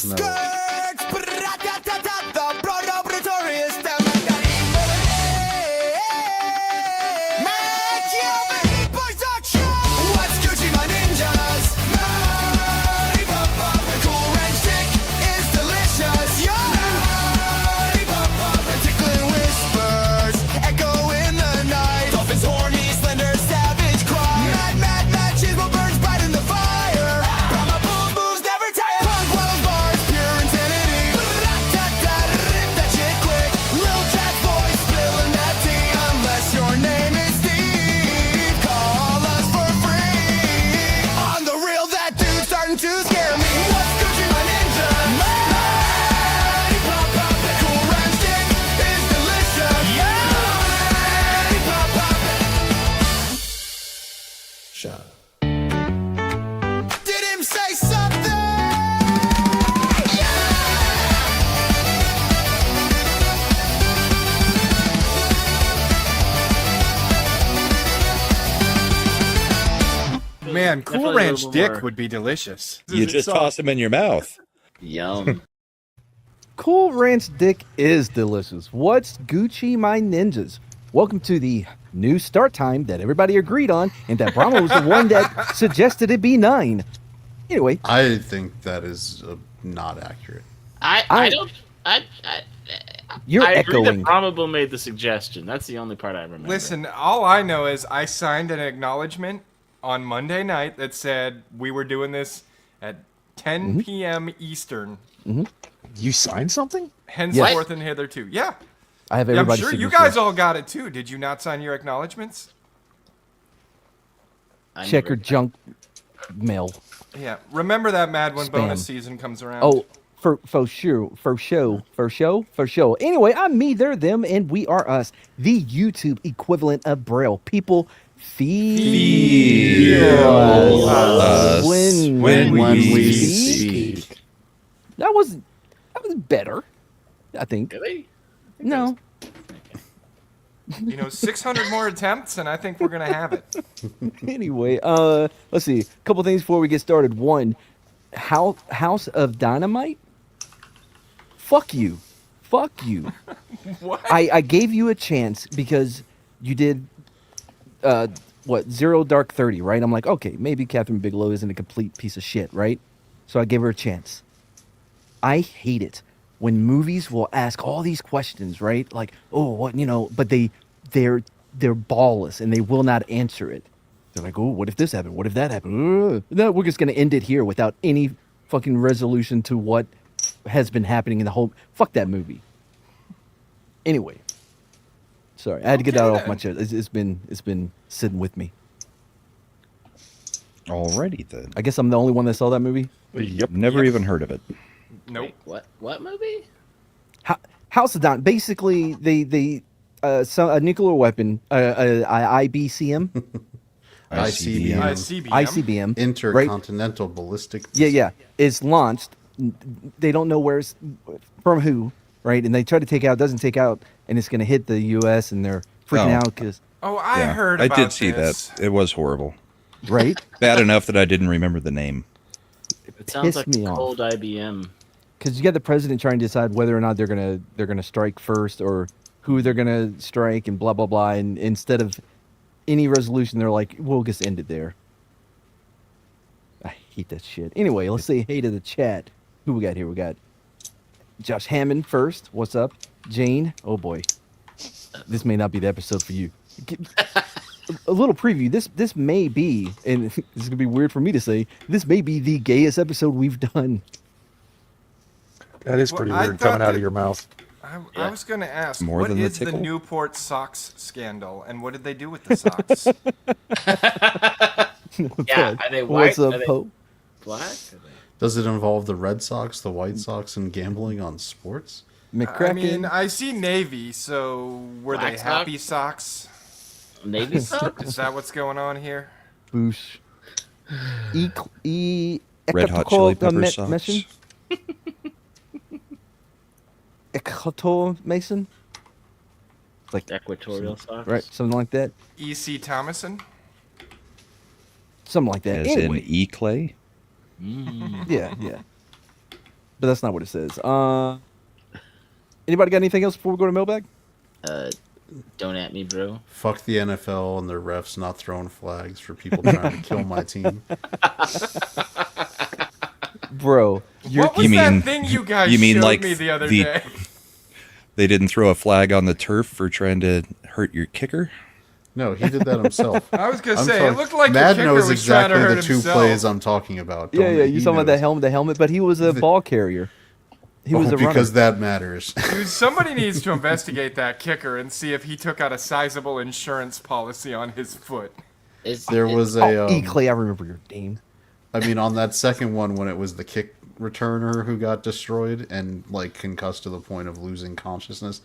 to know. Man, Cool Ranch Dick would be delicious. You just toss them in your mouth. Yum. Cool Ranch Dick is delicious. What's Gucci, my ninjas? Welcome to the new start time that everybody agreed on, and that Brahma was the one that suggested it be 9. Anyway, I think that is not accurate. I don't. You're I agree echoing. that Brahmable made the suggestion. That's the only part I remember. Listen, all I know is I signed an acknowledgement on Monday night that said we were doing this at 10 p.m. Eastern. You signed something? Henceforth and hitherto. Yeah. I have I'm everybody's sure you signature. guys all got it too. Did you not sign your acknowledgements? Check your junk mail. Yeah. Remember that, Mad, when Spam. bonus season comes around. Oh, for sure. Anyway, I'm me, they're them, and we are us, the YouTube equivalent of Braille. People feel us when we speak. That was better, I think. Really? No. 600 more attempts, and I think we're gonna have it. Anyway, let's see. A couple things before we get started. One, House of Dynamite. Fuck you. What? I gave you a chance because you did Zero Dark 30, right? I'm like, okay, maybe Catherine Bigelow isn't a complete piece of shit, right? So I gave her a chance. I hate it when movies will ask all these questions, right? Like, oh, what, but they're ballless and they will not answer it. They're like, oh, what if this happened? What if that happened? No, we're just gonna end it here without any fucking resolution to what has been happening in the whole. Fuck that movie. Anyway, sorry, I had to get that off my chest. It's been sitting with me. Alrighty then. I guess I'm the only one that saw that movie. Yep. Never even heard of it. Nope. Wait, what movie? House of Don. Basically, a nuclear weapon, IBCM, ICBM, Intercontinental Ballistic. Yeah, is launched. They don't know where it's from, who, right? And they try to take out, doesn't take out, and it's going to hit the U.S. and they're freaking out because. Oh, I heard about I did see this. that. It was horrible. Right? Bad enough that I didn't remember the name. It sounds pissed like me off. cold IBM. Because you got the president trying to decide whether or not they're gonna strike first or who they're gonna strike and blah blah blah. And instead of any resolution, they're like, we'll just end it there. I hate that shit. Anyway, let's say hey to the chat. Who we got here? We got Josh Hammond first. What's up? Jane. Oh boy, this may not be the episode for you. A little preview. This may be, and this is gonna be weird for me to say, this may be the gayest episode we've done. That is pretty weird coming out of your mouth. I was going to ask, More what than the is the tickle? Newport socks scandal, and what did they do with the socks? Yeah, are they white? What's up, Are they Pope? black? Does it involve the Red Sox, the White Sox, and gambling on sports? McCracken. I mean, I see Navy, so were Black they happy socks? Navy socks? Is that what's going on here? Boosh. Red Hot Chili Pepper socks. Equator Mason? Like Equatorial socks? right, something like that. E.C. Thomason? Something like that. As Anyway, in E-Clay? yeah. but that's not what it says. Anybody got anything else before we go to mailbag? Don't at me, bro. Fuck the NFL and their refs not throwing flags for people trying to kill my team. Bro, What was that thing you guys showed like me the other day? They didn't throw a flag on the turf for trying to hurt your kicker? No, he did that himself. I was gonna I'm say, talking- it looked like Mad your kicker knows was trying to exactly hurt the two himself. plays I'm talking about. yeah, Don't yeah. he You talking about knows. the helmet, but he was a ball carrier. He was a runner. Because that matters. Dude, somebody needs to investigate that kicker and see if he took out a sizable insurance policy on his foot. There was a. E. Clay, I remember your name. I mean, on that second one, when it was the kick returner who got destroyed and like concussed to the point of losing consciousness,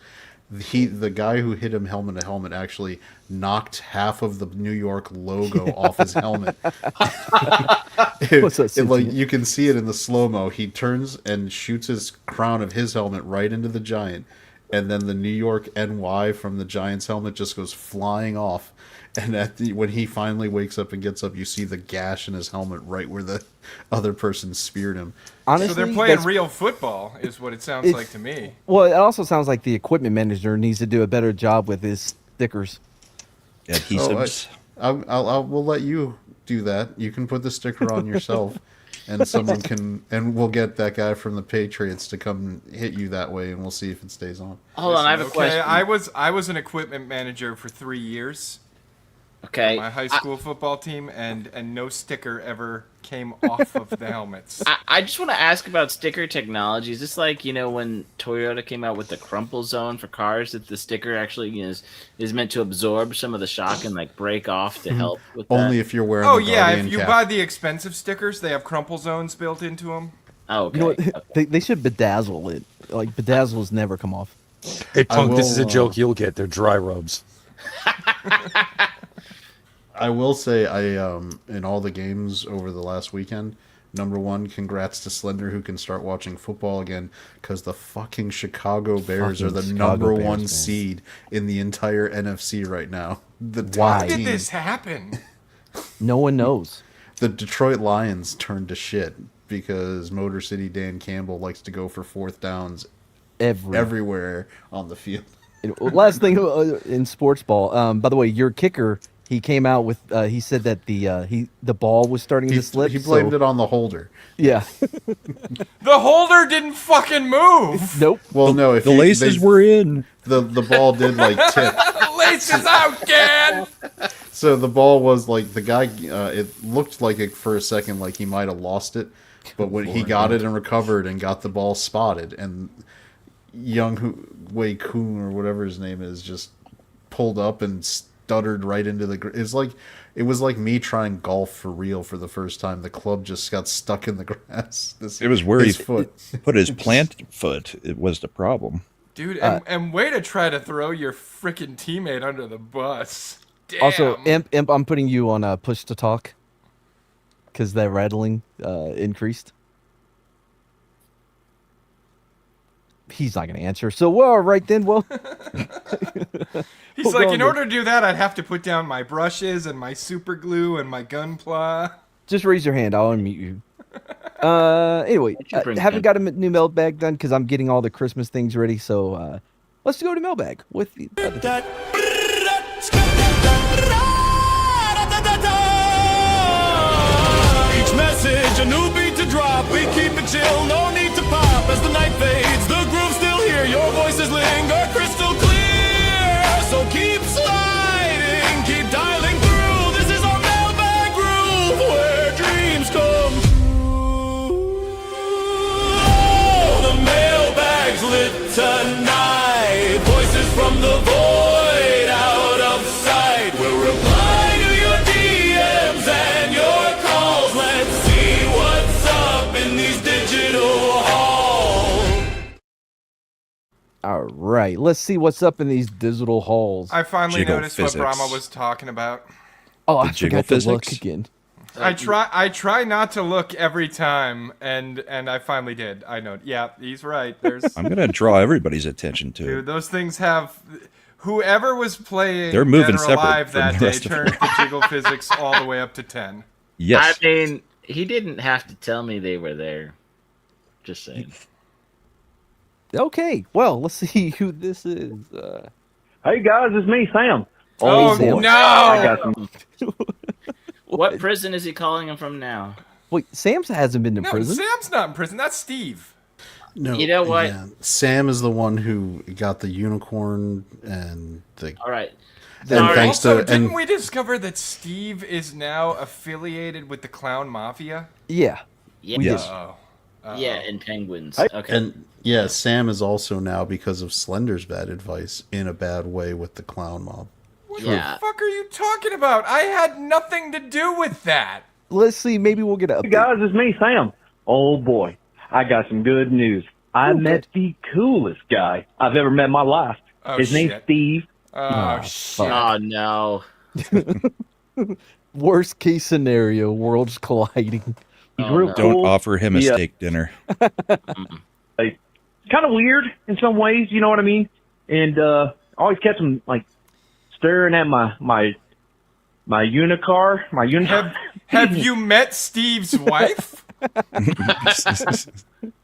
the guy who hit him helmet to helmet actually knocked half of the New York logo off his helmet. What's that Like you can see it in the slow mo. He turns and shoots his crown of his helmet right into the Giant, and then the New York NY from the Giant's helmet just goes flying off. And when he finally wakes up and gets up, you see the gash in his helmet right where the other person speared him. Honestly, So they're playing real football, is what it sounds like to me. Well, it also sounds like the equipment manager needs to do a better job with his stickers. Adhesives. We'll let you do that. You can put the sticker on yourself, and someone can, and we'll get that guy from the Patriots to come hit you that way, and we'll see if it stays on. Hold on, I have a Okay, question. I was an equipment manager for 3 years. Okay. My high school football team, and no sticker ever came off of the helmets. I just want to ask about sticker technology. Is this like, when Toyota came out with the crumple zone for cars, that the sticker actually is meant to absorb some of the shock and like break off to help with that? Only if you're wearing. Oh the yeah, Guardian if you cap. buy the expensive stickers, they have crumple zones built into them. Oh, okay. You know what? They should bedazzle it. Like bedazzles never come off. Hey, Punk, this is a will, joke you'll get. They're dry rubs. I will say in all the games over the last weekend, number one, congrats to Slender who can start watching football again because the fucking Chicago Bears are the number one seed in the entire NFC right now. Why? How did this happen? No one knows. The Detroit Lions turned to shit because Motor City Dan Campbell likes to go for fourth downs everywhere on the field. Last thing in sports ball. By the way, your kicker. He came out with. He said that the ball was starting to slip. He blamed it on the holder. Yeah. The holder didn't fucking move. Nope. Well, no, if The laces were in. the ball did like tip. Laces out, Dan. So the ball was like the guy. It looked like it for a second like he might have lost it, but when he got it and recovered and got the ball spotted, and Wei Kun or whatever his name is just pulled up and stuttered right into the. It was like me trying golf for real for the first time. The club just got stuck in the grass. It was where his he foot. put his plant foot. It was the problem. Dude, and way to try to throw your freaking teammate under the bus. Damn. Also, Imp, I'm putting you on push to talk because that rattling increased. He's not going to answer. So, well, right then, well. He's like, in order to do that, I'd have to put down my brushes and my super glue and my gunpla. Just raise your hand. I'll unmute you. Anyway, haven't got a new mailbag done because I'm getting all the Christmas things ready. So let's go to mailbag with the other. Each message a new beat to drop. We keep it chill, no need to pop. As the night fades, the groove's still here. Your voices linger crystal clear. So keep sliding, keep dialing through. This is our mailbag groove where dreams come true. Oh, the mailbag's lit tonight. Voices from the void out of sight. We'll reply to your DMs and your calls. Let's see what's up in these digital halls. All right, let's see what's up in these digital halls. I finally Jiggle noticed physics. what Brahma was talking about. Oh, I jiggle forgot to look physics? again. I try not to look every time, and I finally did. I know. Yeah, he's right. There's I'm gonna draw everybody's attention to dude. it. Those things have. Whoever was playing They're moving Dead or separate Alive from that the day rest of turned it. the jiggle physics all the way up to 10. Yes. I mean, he didn't have to tell me they were there. Just saying. Okay, well, let's see who this is. Hey guys, it's me, Sam. Oh, Sam. no! I got some. What prison is he calling him from now? Wait, Sam hasn't been to No, prison. Sam's not in prison. That's Steve. No, You know what? Yeah. Sam is the one who got the unicorn and the. All right. And Sorry. thanks Also, to didn't and we discover that Steve is now affiliated with the Clown Mafia? Yeah, Yeah. we Yes. did. Oh. Yeah, and penguins. Hey. Okay. and yeah, Sam is also now because of Slender's bad advice in a bad way with the clown mob. What Yeah. the fuck are you talking about? I had nothing to do with that. Let's see. Maybe we'll get a. Hey guys, it's me, Sam. Oh boy, I got some good news. I met the coolest guy I've ever met in my life. Oh, His name's shit. Steve. Oh, shit. Oh no. Worst case scenario, worlds colliding. He's Oh, real no. Don't cool. offer him a Yeah. steak dinner. Kind of weird in some ways, you know what I mean? And always kept him like staring at my unicar, my unicar. Have you met Steve's wife?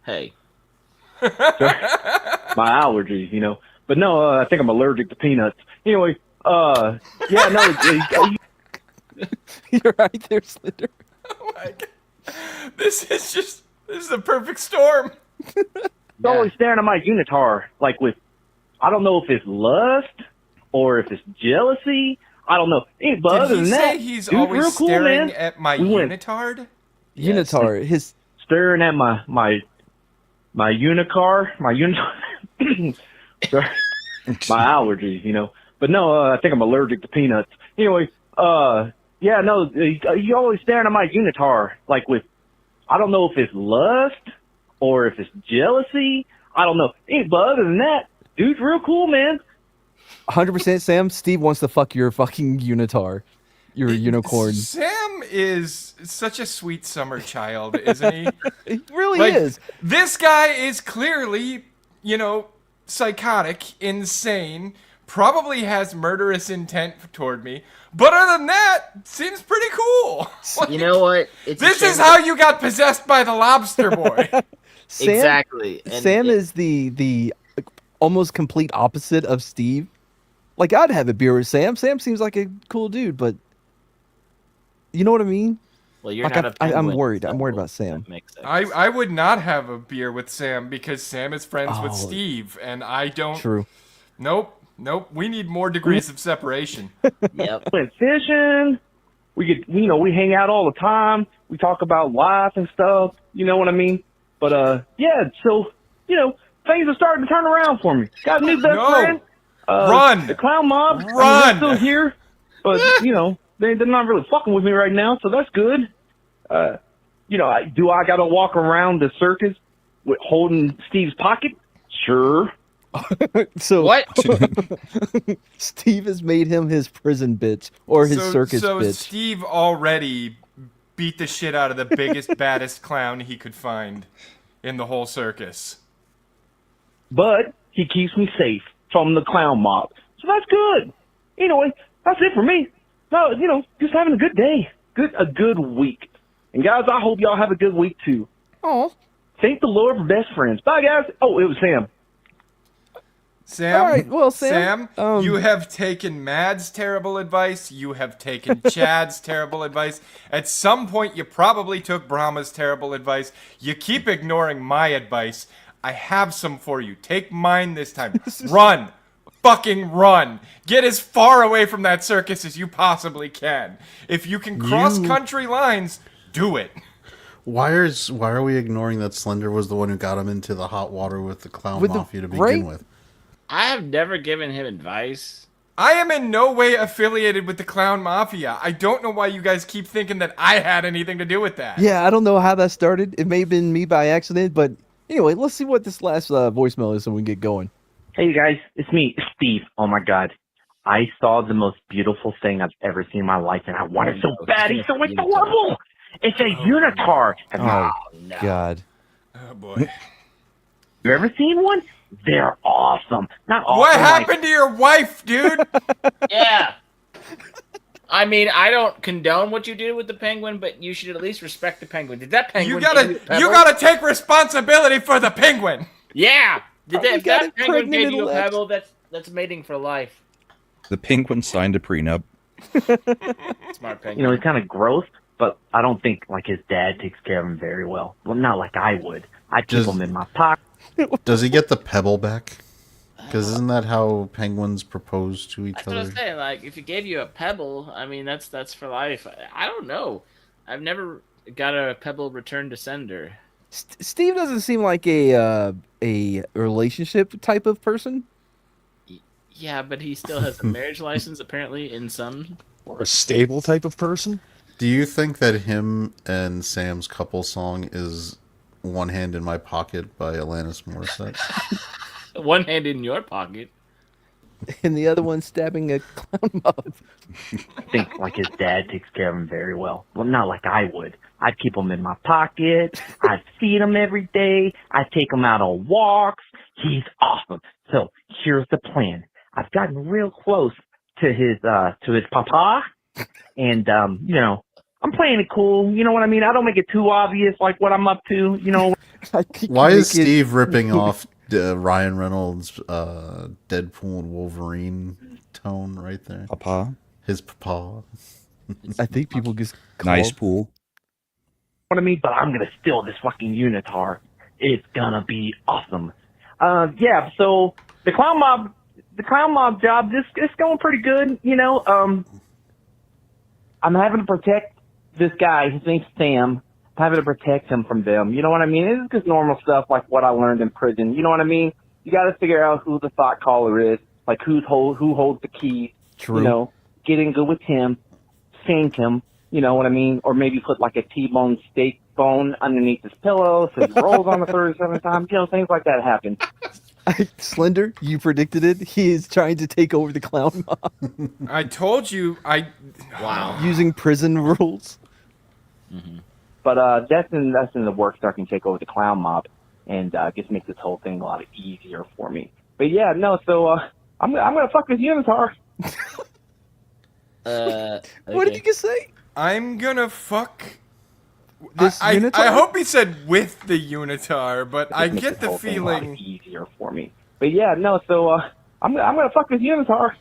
Hey. My allergies, you know. But no, I think I'm allergic to peanuts. Anyway, yeah, no, You're right there, Slender. Oh my God. This is the perfect storm. he's always staring at my unitar, like with, I don't know if it's lust or if it's jealousy. I don't know. But Did other he than say that, he's dude's always real cool, staring man. at my We went- unitard? Yes. Unitar, his Staring at my unicar, my unitar. Sorry. My allergies, you know. But no, I think I'm allergic to peanuts. Anyway, yeah, no, he's always staring at my unitar, like with, I don't know if it's lust or if it's jealousy. I don't know. But other than that, dude's real cool, man. 100% Sam. Steve wants to fuck your fucking unitar, your unicorn. Sam is such a sweet summer child, isn't he? He really Like, is. This guy is clearly, psychotic, insane, probably has murderous intent toward me. But other than that, seems pretty cool. Like, You know what? It's a this shame is how you got possessed by the lobster boy. Sam, exactly. And Sam is the almost complete opposite of Steve. Like, I'd have a beer with Sam. Sam seems like a cool dude, but you know what I mean? Well, you're Like, not a I'm penguin, worried. so I'm worried about Sam. that makes sense. I would not have a beer with Sam because Sam is friends with Oh. Steve, and I don't. True. Nope. We need more degrees of separation. Yep. Went fishing. We get, we hang out all the time. We talk about life and stuff. You know what I mean? But yeah. So things are starting to turn around for me. Got a new best No. friend. Run. The clown mob. Run. They're still here, but they're not really fucking with me right now. So that's good. Do I got to walk around the circus with holding Steve's pocket? Sure. So What? Steve has made him his prison bitch or his circus so bitch. Steve already beat the shit out of the biggest, baddest clown he could find in the whole circus. But he keeps me safe from the clown mob. So that's good. Anyway, that's it for me. No, just having a good day. A good week. And guys, I hope y'all have a good week too. Oh, Thank the Lord for best friends. Bye guys. Oh, it was Sam. Sam, All right, well, Sam, you have taken Mad's terrible advice. You have taken Chad's terrible advice. At some point, you probably took Brahma's terrible advice. You keep ignoring my advice. I have some for you. Take mine this time. Run. Fucking run. Get as far away from that circus as you possibly can. If you can cross country lines, do it. Why are we ignoring that Slender was the one who got him into the hot water with the clown With the- mafia to begin right? with? I have never given him advice. I am in no way affiliated with the Clown Mafia. I don't know why you guys keep thinking that I had anything to do with that. yeah, I don't know how that started. It may have been me by accident, but anyway, let's see what this last voicemail is so we can get going. Hey you guys, it's me, Steve. Oh my God. I saw the most beautiful thing I've ever seen in my life, and I want it so bad. It's so adorable. It's a unitar. Oh, No. God. Oh boy. You ever seen one? They're awesome. Not awesome. What like- happened to your wife, dude? Yeah. I mean, I don't condone what you did with the penguin, but you should at least respect the penguin. Did that penguin? You give gotta a pebble? you gotta take responsibility for the penguin. Yeah. Did Probably if got that it penguin pregnant gave and you a left. pebble, that's mating for life. The penguin signed a prenup. Smart You know, penguin. he's kind of gross, but I don't think like his dad takes care of him very well. Well, not like I would. I'd keep Does- him in my pocket. Does he get the pebble back? Because isn't that how penguins propose to each That's what I other? was saying. Like, if he gave you a pebble, I mean, that's for life. I don't know. I've never got a pebble returned to sender. Steve doesn't seem like a relationship type of person. Yeah, but he still has a marriage license, apparently, in some. Or a stable type of person. Do you think that him and Sam's couple song is "One Hand in My Pocket" by Alanis Morissette? One hand in your pocket. And the other one stabbing a clown mob. I think like his dad takes care of him very well. Well, not like I would. I'd keep him in my pocket. I'd feed him every day. I'd take him out on walks. He's awesome. So here's the plan. I've gotten real close to his papa, and you know, I'm playing it cool. You know what I mean? I don't make it too obvious, like what I'm up to. You know, Why is Steve ripping off Ryan Reynolds' Deadpool and Wolverine tone right there? Papa. His papa. I think people just call Nice pool. what I mean? But I'm gonna steal this fucking unitar. It's gonna be awesome. Yeah. So the clown mob job, it's going pretty good. You know, I'm having to protect this guy. His name's Sam. I'm having to protect him from them. You know what I mean? It's just normal stuff like what I learned in prison. You know what I mean? You got to figure out who the thought caller is, like who holds the key. True. You know, get in good with him, sink him. You know what I mean? Or maybe put like a T-bone steak bone underneath his pillow so he rolls on the 37 times. You know, things like that happen. Slender, you predicted it. He is trying to take over the clown mob I told you. Wow. using prison rules. But that's in the works so I can take over the clown mob and just make this whole thing a lot easier for me. But yeah, no, so I'm gonna fuck this unitar. What did you just say? I'm gonna fuck. This I unitar? hope he said with the unitar, but I Make get this the whole thing a lot feeling. easier for me. But yeah, no, so I'm gonna fuck this unitar.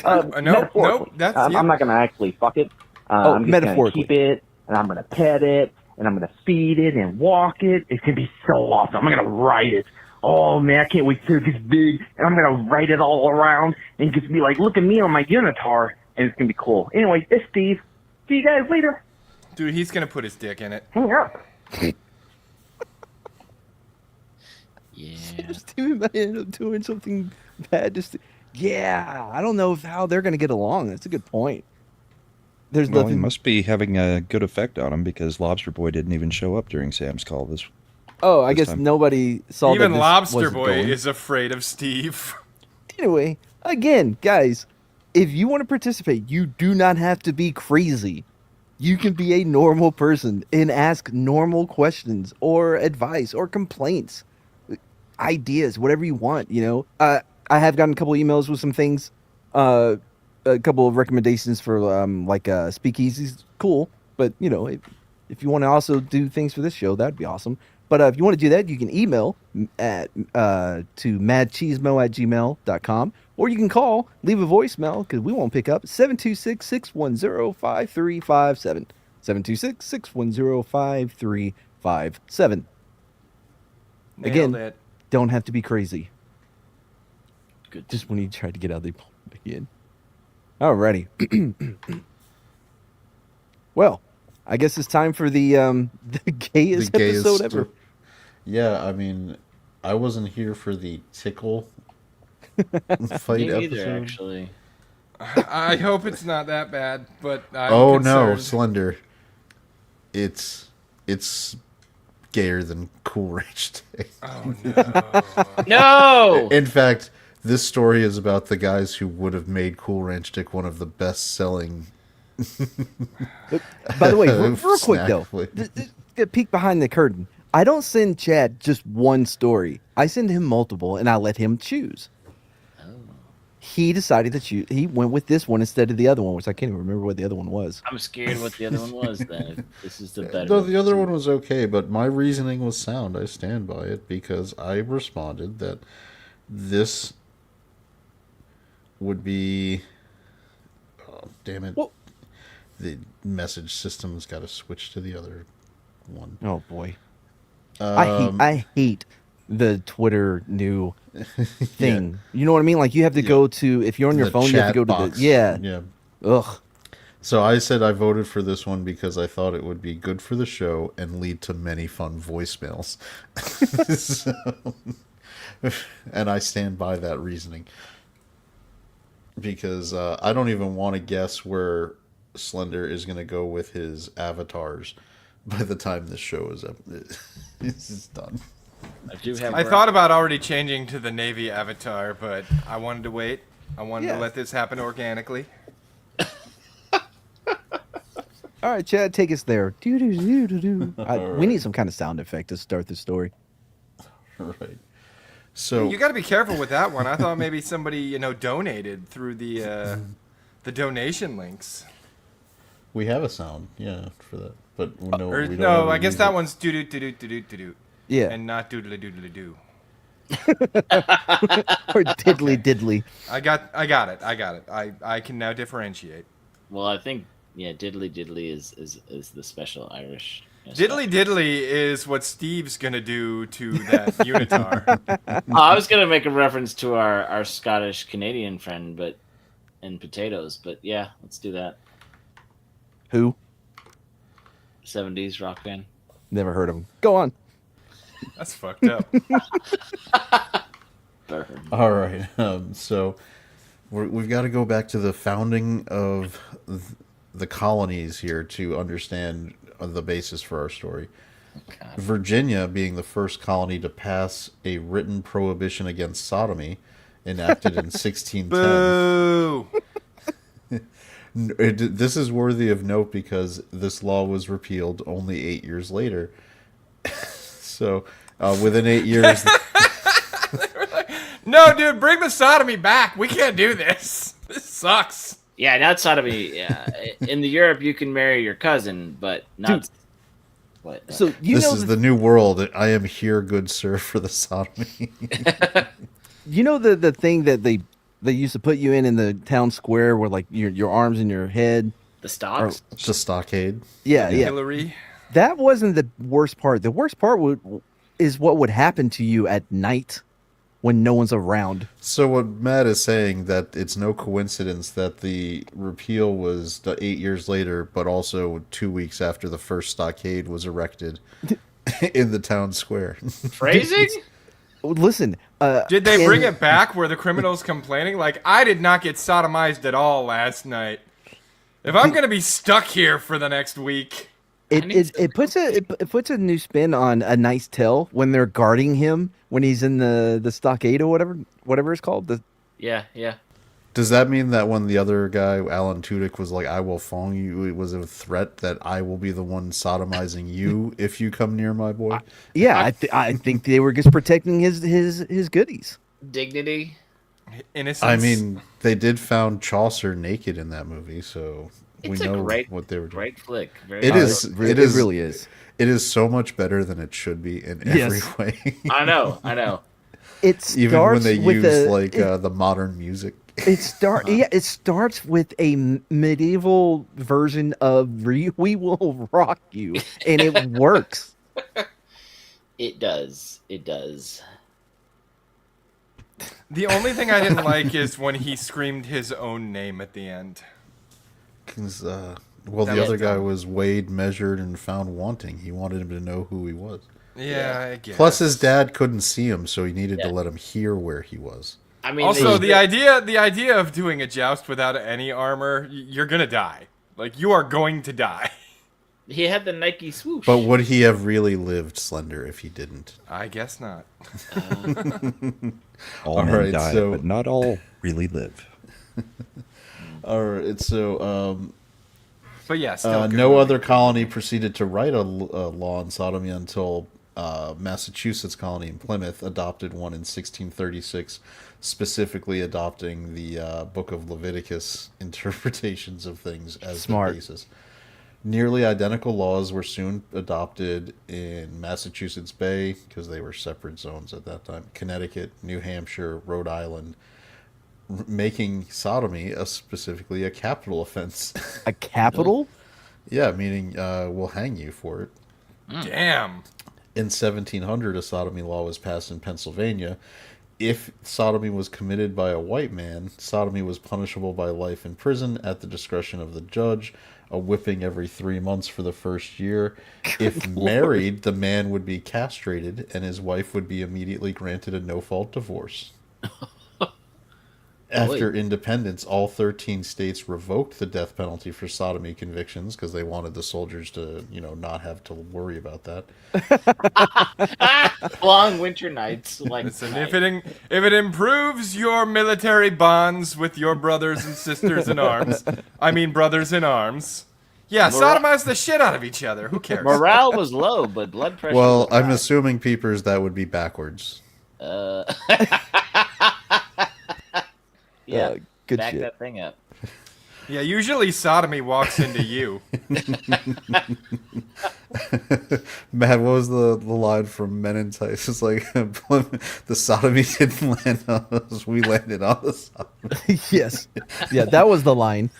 Nope, Metaphorically. that's I'm not gonna actually fuck it. Oh, I'm just gonna metaphorically. keep it, and I'm gonna pet it, and I'm gonna feed it and walk it. It's gonna be so awesome. I'm gonna ride it. Oh man, I can't wait till it gets big, and I'm gonna ride it all around, and it gets to be like, look at me on my unitar, and it's gonna be cool. Anyway, it's Steve. See you guys later. Dude, he's gonna put his dick in it. Hang up. Yeah. Steven might end up doing something bad. Yeah, I don't know how they're going to get along. That's a good point. There's Well, he nothing. must be having a good effect on him because Lobster Boy didn't even show up during Sam's call. This Oh, I this guess time. nobody saw Even that this Lobster wasn't Boy going. is afraid of Steve. Anyway, again, guys, if you want to participate, you do not have to be crazy. You can be a normal person and ask normal questions or advice or complaints, ideas, whatever you want. You know, I have gotten a couple emails with some things, a couple of recommendations for like speakeasies. Cool, but you know, if you want to also do things for this show, that'd be awesome. But if you want to do that, you can email at to madcheesemo@gmail.com, or you can call, leave a voicemail, because we won't pick up, 726-610-5357. 726-610-5357. Again, Nailed it. don't have to be crazy. Good. Just when you try to get out, they pull back in. Alrighty. Well, I guess it's time for the gayest episode ever. Yeah, I mean, I wasn't here for the tickle fight Me neither, episode. actually. I hope it's not that bad, but I'm Oh no, concerned. Slender. It's gayer than Cool Ranch Day. Oh no. No! In fact, this story is about the guys who would have made Cool Ranch Dick one of the best-selling. By the way, real quick snack though, flavor. a peek behind the curtain. I don't send Chad just one story. I send him multiple, and I let him choose. he decided that he went with this one instead of the other one, which I can't even remember what the other one was. I'm scared what the other one was. Then this is the better. No, the other one was okay, but my reasoning was sound. I stand by it because I responded that this would be. Oh, damn it! Well- The message system's got to switch to the other one. Oh boy, Um, I hate the Twitter new thing. You know what I mean? Like you have to go to if you're on your the phone, you have to chat go box. to the Yeah. Ugh. So I said I voted for this one because I thought it would be good for the show and lead to many fun voicemails. And I stand by that reasoning. Because I don't even want to guess where Slender is going to go with his avatars by the time this show is up. It's done. I thought about already changing to the Navy avatar, but I wanted to wait. I wanted Yeah. to let this happen organically. All right, Chad, take us there. Do do do do do. We need some kind of sound effect to start the story. Right. So You got to be careful with that one. I thought maybe somebody donated through the donation links. we have a sound, yeah, for that. But no, Or, we don't no, ever I guess use that it. one's doo doo doo doo doo doo doo, Yeah. and not doodly doodly doo. Or diddly diddly. I got it. I can now differentiate. Well, I think diddly diddly is the special Irish. Diddly diddly is what Steve's gonna do to that unitar. Oh, I was gonna make a reference to our Scottish Canadian friend, and potatoes. But yeah, let's do that. Who? 70s rock band. Never heard of him. Go on. That's fucked up. Burn. All right. So we've got to go back to the founding of the colonies here to understand the basis for our story. God. Virginia, being the first colony to pass a written prohibition against sodomy, enacted in 1610. Boo! This is worthy of note because this law was repealed only 8 years later. So within 8 years... No, dude, bring the sodomy back. We can't do this. This sucks. Yeah, not sodomy. Yeah, in the Europe you can marry your cousin, but not. Dude. What? So you This know is the new world. I am here, good sir, for the sodomy. you know the thing that they used to put you in the town square where like your arms and your head. The stocks. The stockade. Yeah. Hillary. That wasn't the worst part. The worst part is what would happen to you at night when no one's around. So what Matt is saying, that it's no coincidence that the repeal was 8 years later, but also 2 weeks after the first stockade was erected in the town square. Phrasing? Listen, Did they bring it back? Were the criminals complaining? Like, I did not get sodomized at all last night. If I'm gonna be stuck here for the next week, It puts a new spin on A Nice Tale when they're guarding him when he's in the stockade or whatever it's called. Yeah. Does that mean that when the other guy, Alan Tudyk, was like, I will fong you, it was a threat that I will be the one sodomizing you if you come near my boy? Yeah, I think they were just protecting his goodies. Dignity. innocence. I mean, they did found Chaucer naked in that movie, so It's we a know great, what they were doing. great flick. Very It good. is. It It is. really is. It is so much better than it should be in every Yes. way. I know. It starts Even when they with use the modern music. It starts with a medieval version of "We Will Rock You," and it works. It does. It does. The only thing I didn't like is when he screamed his own name at the end. 'Cause, the was other guy dumb. was weighed, measured, and found wanting. He wanted him to know who he was. Yeah, I guess. Plus, his dad couldn't see him, so he needed Yeah. to let him hear where he was. I mean, Also, they- the idea of doing a joust without any armor, you're gonna die. Like, you are going to die. he had the Nike swoosh. But would he have really lived Slender if he didn't? I guess not. All All men right, die, so- but not all really live. All right, so But yeah, still good no movie. other colony proceeded to write a law on sodomy until Massachusetts colony in Plymouth adopted one in 1636, specifically adopting the Book of Leviticus interpretations of things as Smart. the basis. Nearly identical laws were soon adopted in Massachusetts Bay, because they were separate zones at that time, Connecticut, New Hampshire, Rhode Island, making sodomy specifically a capital offense. A capital? Yeah, meaning we'll hang you for it. Damn. In 1700, a sodomy law was passed in Pennsylvania. If sodomy was committed by a white man, sodomy was punishable by life in prison at the discretion of the judge, a whipping every 3 months for the first year. If married, the man would be castrated, and his wife would be immediately granted a no-fault divorce. After independence, all 13 states revoked the death penalty for sodomy convictions because they wanted the soldiers to, not have to worry about that. Long winter nights. Like Listen, if it improves your military bonds with your brothers and sisters in arms, brothers in arms. Yeah, sodomize the shit out of each other. Who cares? morale was low, but blood pressure. Well, was I'm high. assuming, Peepers, that would be backwards. Yeah, good back shit. that thing up. Yeah, usually sodomy walks into you. Matt, what was the line from Men in Tights? It's like, the sodomy didn't land on us, we landed on the sodomy. Yes. Yeah, that was the line.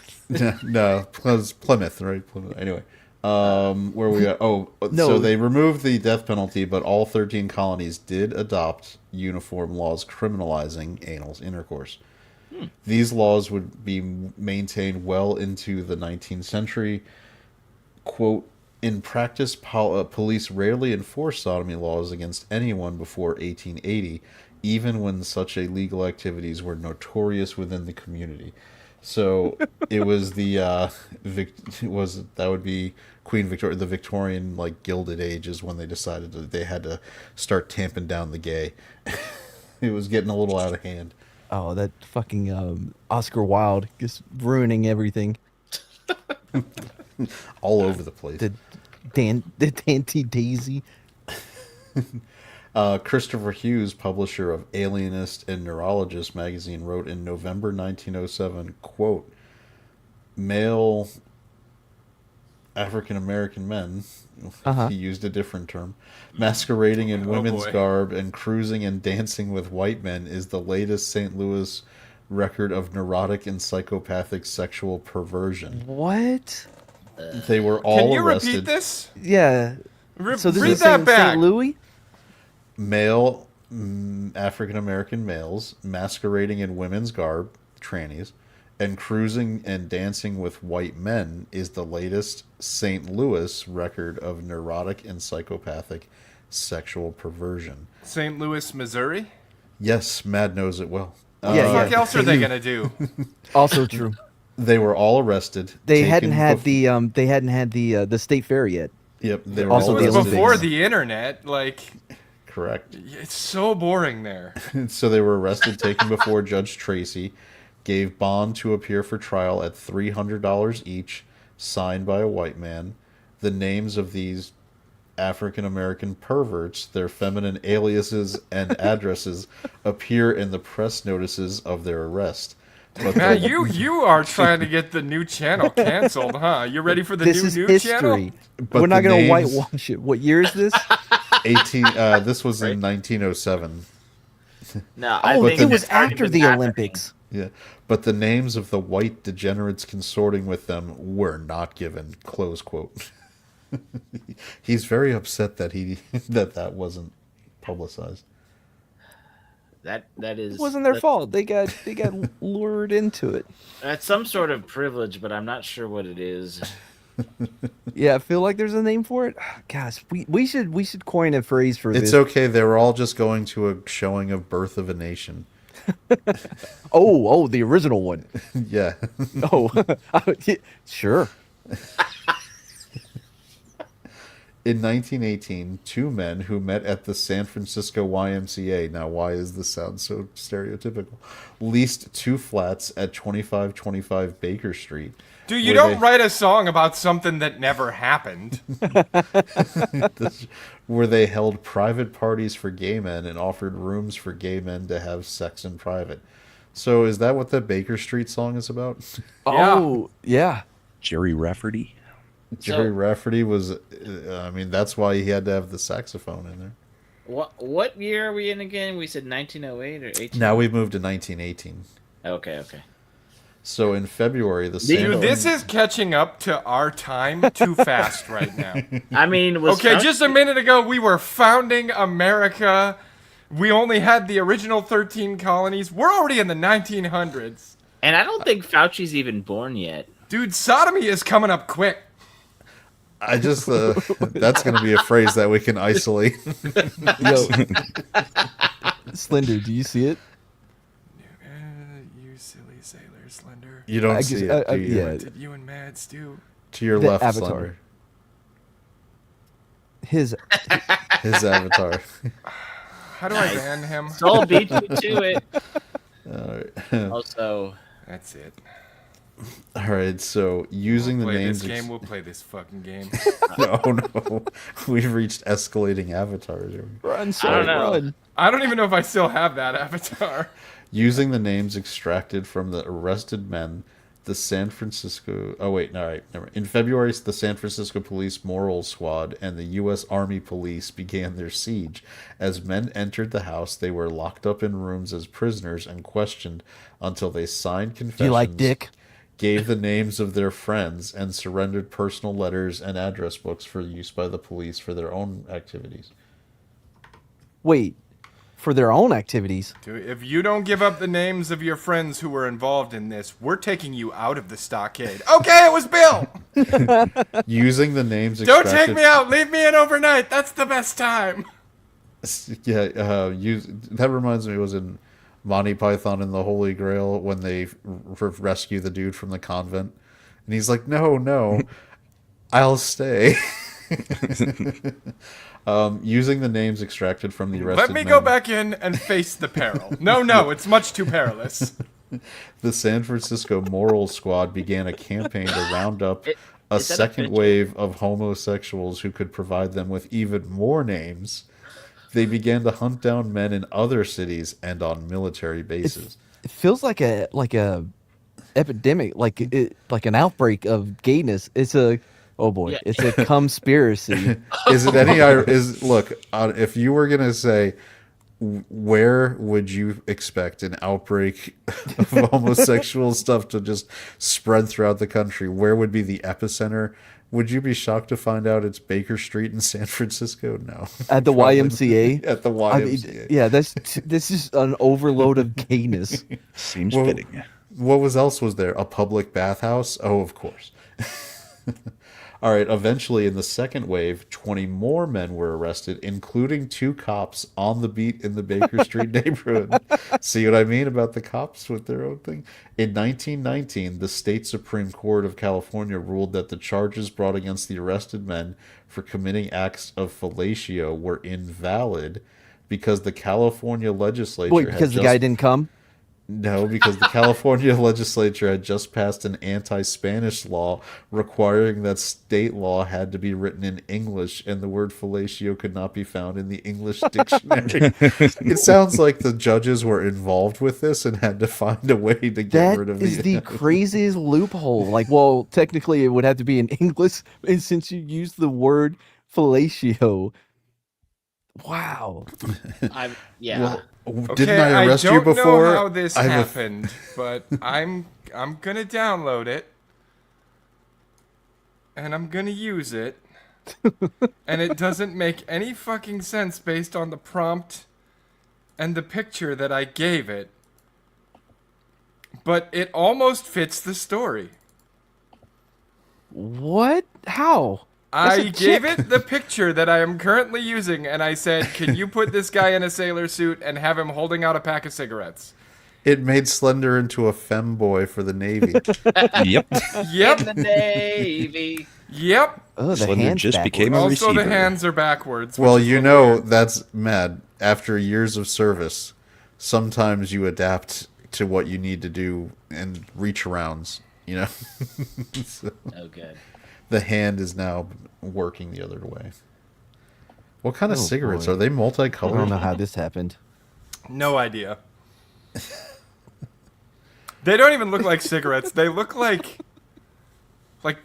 No, it was Plymouth, right? Plymouth. Anyway, where we at? No. So they removed the death penalty, but all 13 colonies did adopt uniform laws criminalizing anal intercourse. These laws would be maintained well into the 19th century. Quote, in practice, police rarely enforced sodomy laws against anyone before 1880, even when such illegal activities were notorious within the community. So it was that would be Queen Victoria, the Victorian Gilded Age is when they decided that they had to start tamping down the gay. It was getting a little out of hand. Oh, that fucking Oscar Wilde just ruining everything. All over the place. The Danty Daisy. Christopher Hughes, publisher of Alienist and Neurologist magazine, wrote in November 1907, quote, male African-American men, he used a different term, masquerading in women's boy. garb and cruising and dancing with white men is the latest St. Louis record of neurotic and psychopathic sexual perversion. What? They were all Can you arrested. repeat this? Yeah. So this read is that St. back. Louis? Male African-American males masquerading in women's garb, trannies, and cruising and dancing with white men is the latest St. Louis record of neurotic and psychopathic sexual perversion. St. Louis, Missouri? Yes, Mad knows it well. What the fuck else are they gonna do? Also true. They were all arrested. They taken hadn't had bef- the state fair yet. Yep, they were Also all the It was arrested. before the internet. Correct. It's so boring there. So they were arrested, taken before Judge Tracy, gave bond to appear for trial at $300 each, signed by a white man. The names of these African-American perverts, their feminine aliases and addresses appear in the press notices of their arrest. But Man, you are trying to get the new channel canceled, huh? You ready for the This new is new history. channel? But We're not the going to names- whitewash it. What year is this? 18. This was in 1907. No, I Oh, think it was it's already after been the happening. Olympics. Yeah, but the names of the white degenerates consorting with them were not given. Close quote. He's very upset that that wasn't publicized. That is It wasn't their that- fault. They got lured into it. That's some sort of privilege, but I'm not sure what it is. Yeah, I feel like there's a name for it. Gosh, we should coin a phrase for It's this. okay. They were all just going to a showing of Birth of a Nation. Oh, the original one. Yeah. Oh, yeah, sure. In 1918, two men who met at the San Francisco YMCA, now why does this sound so stereotypical, leased two flats at 2525 Baker Street. Dude, you where don't write a song about something that never happened. where they held private parties for gay men and offered rooms for gay men to have sex in private. So is that what the Baker Street song is about? Oh, yeah. Jerry Rafferty. Jerry Rafferty was, I mean, that's why he had to have the saxophone in there. What year are we in again? We said 1908 or 18? Now we've moved to 1918. Okay. So in February, the same. Dude, this is catching up to our time too fast right now. I mean, Okay, just a minute ago, we were founding America. We only had the original 13 colonies. We're already in the 1900s. And I don't think Fauci's even born yet. Dude, sodomy is coming up quick. I just, that's going to be a phrase that we can isolate. Yo, Slender, do you see it? You silly sailor, Slender. You don't I see guess- it, do you? yeah. What did you and Mads do? To your The left, Avatar. Slender. His His avatar. How do I ban him? Soul beat you to it. All right. Also, That's it. All right, so using the Play names. this game. We'll play this fucking game. No. We've reached escalating avatars. run, I so don't know. run. I don't even know if I still have that avatar. Using the names extracted from the arrested men, the San Francisco. Oh wait, all right, never. In February, the San Francisco Police Moral Squad and the U.S. Army Police began their siege. As men entered the house, they were locked up in rooms as prisoners and questioned until they signed confessions. Do you like dick? Gave the names of their friends, and surrendered personal letters and address books for use by the police for their own activities. Wait, for their own activities. Dude, if you don't give up the names of your friends who were involved in this, we're taking you out of the stockade. Okay, it was Bill! Using the names Don't extracted... take me out! Leave me in overnight! That's the best time! Yeah, that reminds me, it was in Monty Python and the Holy Grail when they rescue the dude from the convent. And he's like, no, I'll stay. Using the names extracted from the arrested Let me men, go back in and face the peril. No, it's much too perilous. the San Francisco Moral Squad began a campaign to round up a is that a second picture? wave of homosexuals who could provide them with even more names. They began to hunt down men in other cities and on military bases. It feels like a epidemic, like an outbreak of gayness. It's a Yeah. it's a conspiracy. Is it any? Look, if you were gonna say, where would you expect an outbreak of homosexual stuff to just spread throughout the country? Where would be the epicenter? Would you be shocked to find out it's Baker Street in San Francisco? No. At the Probably YMCA? At the I mean, YMCA. yeah, this is an overload of gayness. Seems Well, fitting. What else was there? A public bathhouse? Oh, of course. All right, eventually in the second wave, 20 more men were arrested, including 2 cops on the beat in the Baker Street neighborhood. See what I mean about the cops with their own thing? In 1919, the state Supreme Court of California ruled that the charges brought against the arrested men for committing acts of fellatio were invalid because the California legislature Wait, had because the just... guy didn't come? No, because the California legislature had just passed an anti-Spanish law requiring that state law had to be written in English, and the word fellatio could not be found in the English dictionary. It sounds like the judges were involved with this and had to find a way to get That rid of is the craziest loophole. Like, well, technically it would have to be in English, and since you use the word fellatio. Wow. Yeah. Well, didn't I arrest you don't before? know how this I have a- happened, but I'm gonna download it, and I'm gonna use it, and it doesn't make any fucking sense based on the prompt and the picture that I gave it, but it almost fits the story. What? How? That's I a gave chick. it the picture that I am currently using, and I said, can you put this guy in a sailor suit and have him holding out a pack of cigarettes? It made Slender into a femboy for the Navy. Yep. Yep. In the Navy. Yep. Oh, the Slender hands just backwards. became a Also, the receiver. hands are backwards. Well, which is you a little know weird. that's mad. After years of service, sometimes you adapt to what you need to do and reach arounds. You know, So Oh, good. the hand is now working the other way. What kind of Oh, cigarettes boy. are they? I don't Multicolored? know how this happened. No idea. They don't even look like cigarettes. They look like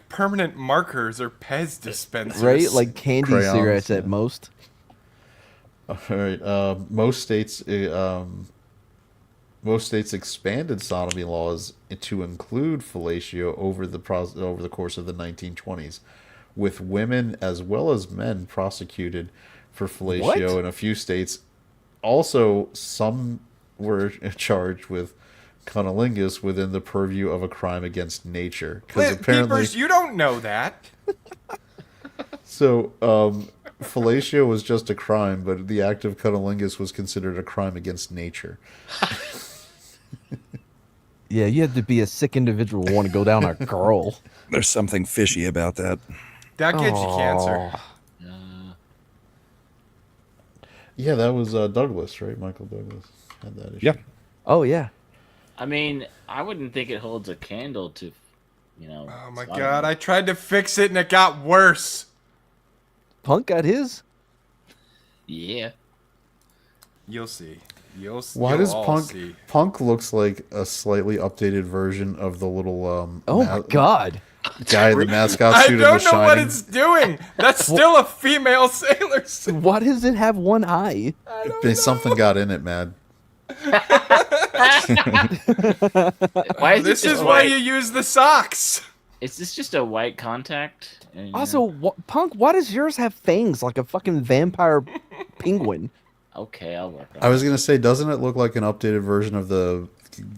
permanent markers or Pez dispensers. Right? Like candy Crayons, cigarettes yeah. at most. All right. Most states expanded sodomy laws to include fellatio over the course of the 1920s, with women as well as men prosecuted for fellatio What? in a few states. Also, some were charged with cunnilingus within the purview of a crime against nature. Because apparently, Peepers, you don't know that. so fellatio was just a crime, but the act of cunnilingus was considered a crime against nature. Yeah, you have to be a sick individual to want to go down a girl. There's something fishy about that. That gets you cancer. Yeah, that was Douglas, right? Michael Douglas had that issue. Yeah. Oh, yeah. I mean, I wouldn't think it holds a candle to, Oh my sodomy. god, I tried to fix it and it got worse. Punk got his. Yeah. You'll see. You'll Why you'll does all Punk see. Punk looks like a slightly updated version of the little Oh, my God. guy in the mascot I suit in The don't know what Shining? it's doing. That's still a female sailor suit. Why does it have one eye? Something got in it, man. Why is This it is just why white? you use the socks. Is this just a white contact? And, Also, Punk, why does yours have fangs like a fucking vampire penguin? okay, I'll work on I was gonna say, doesn't it look like an updated version of the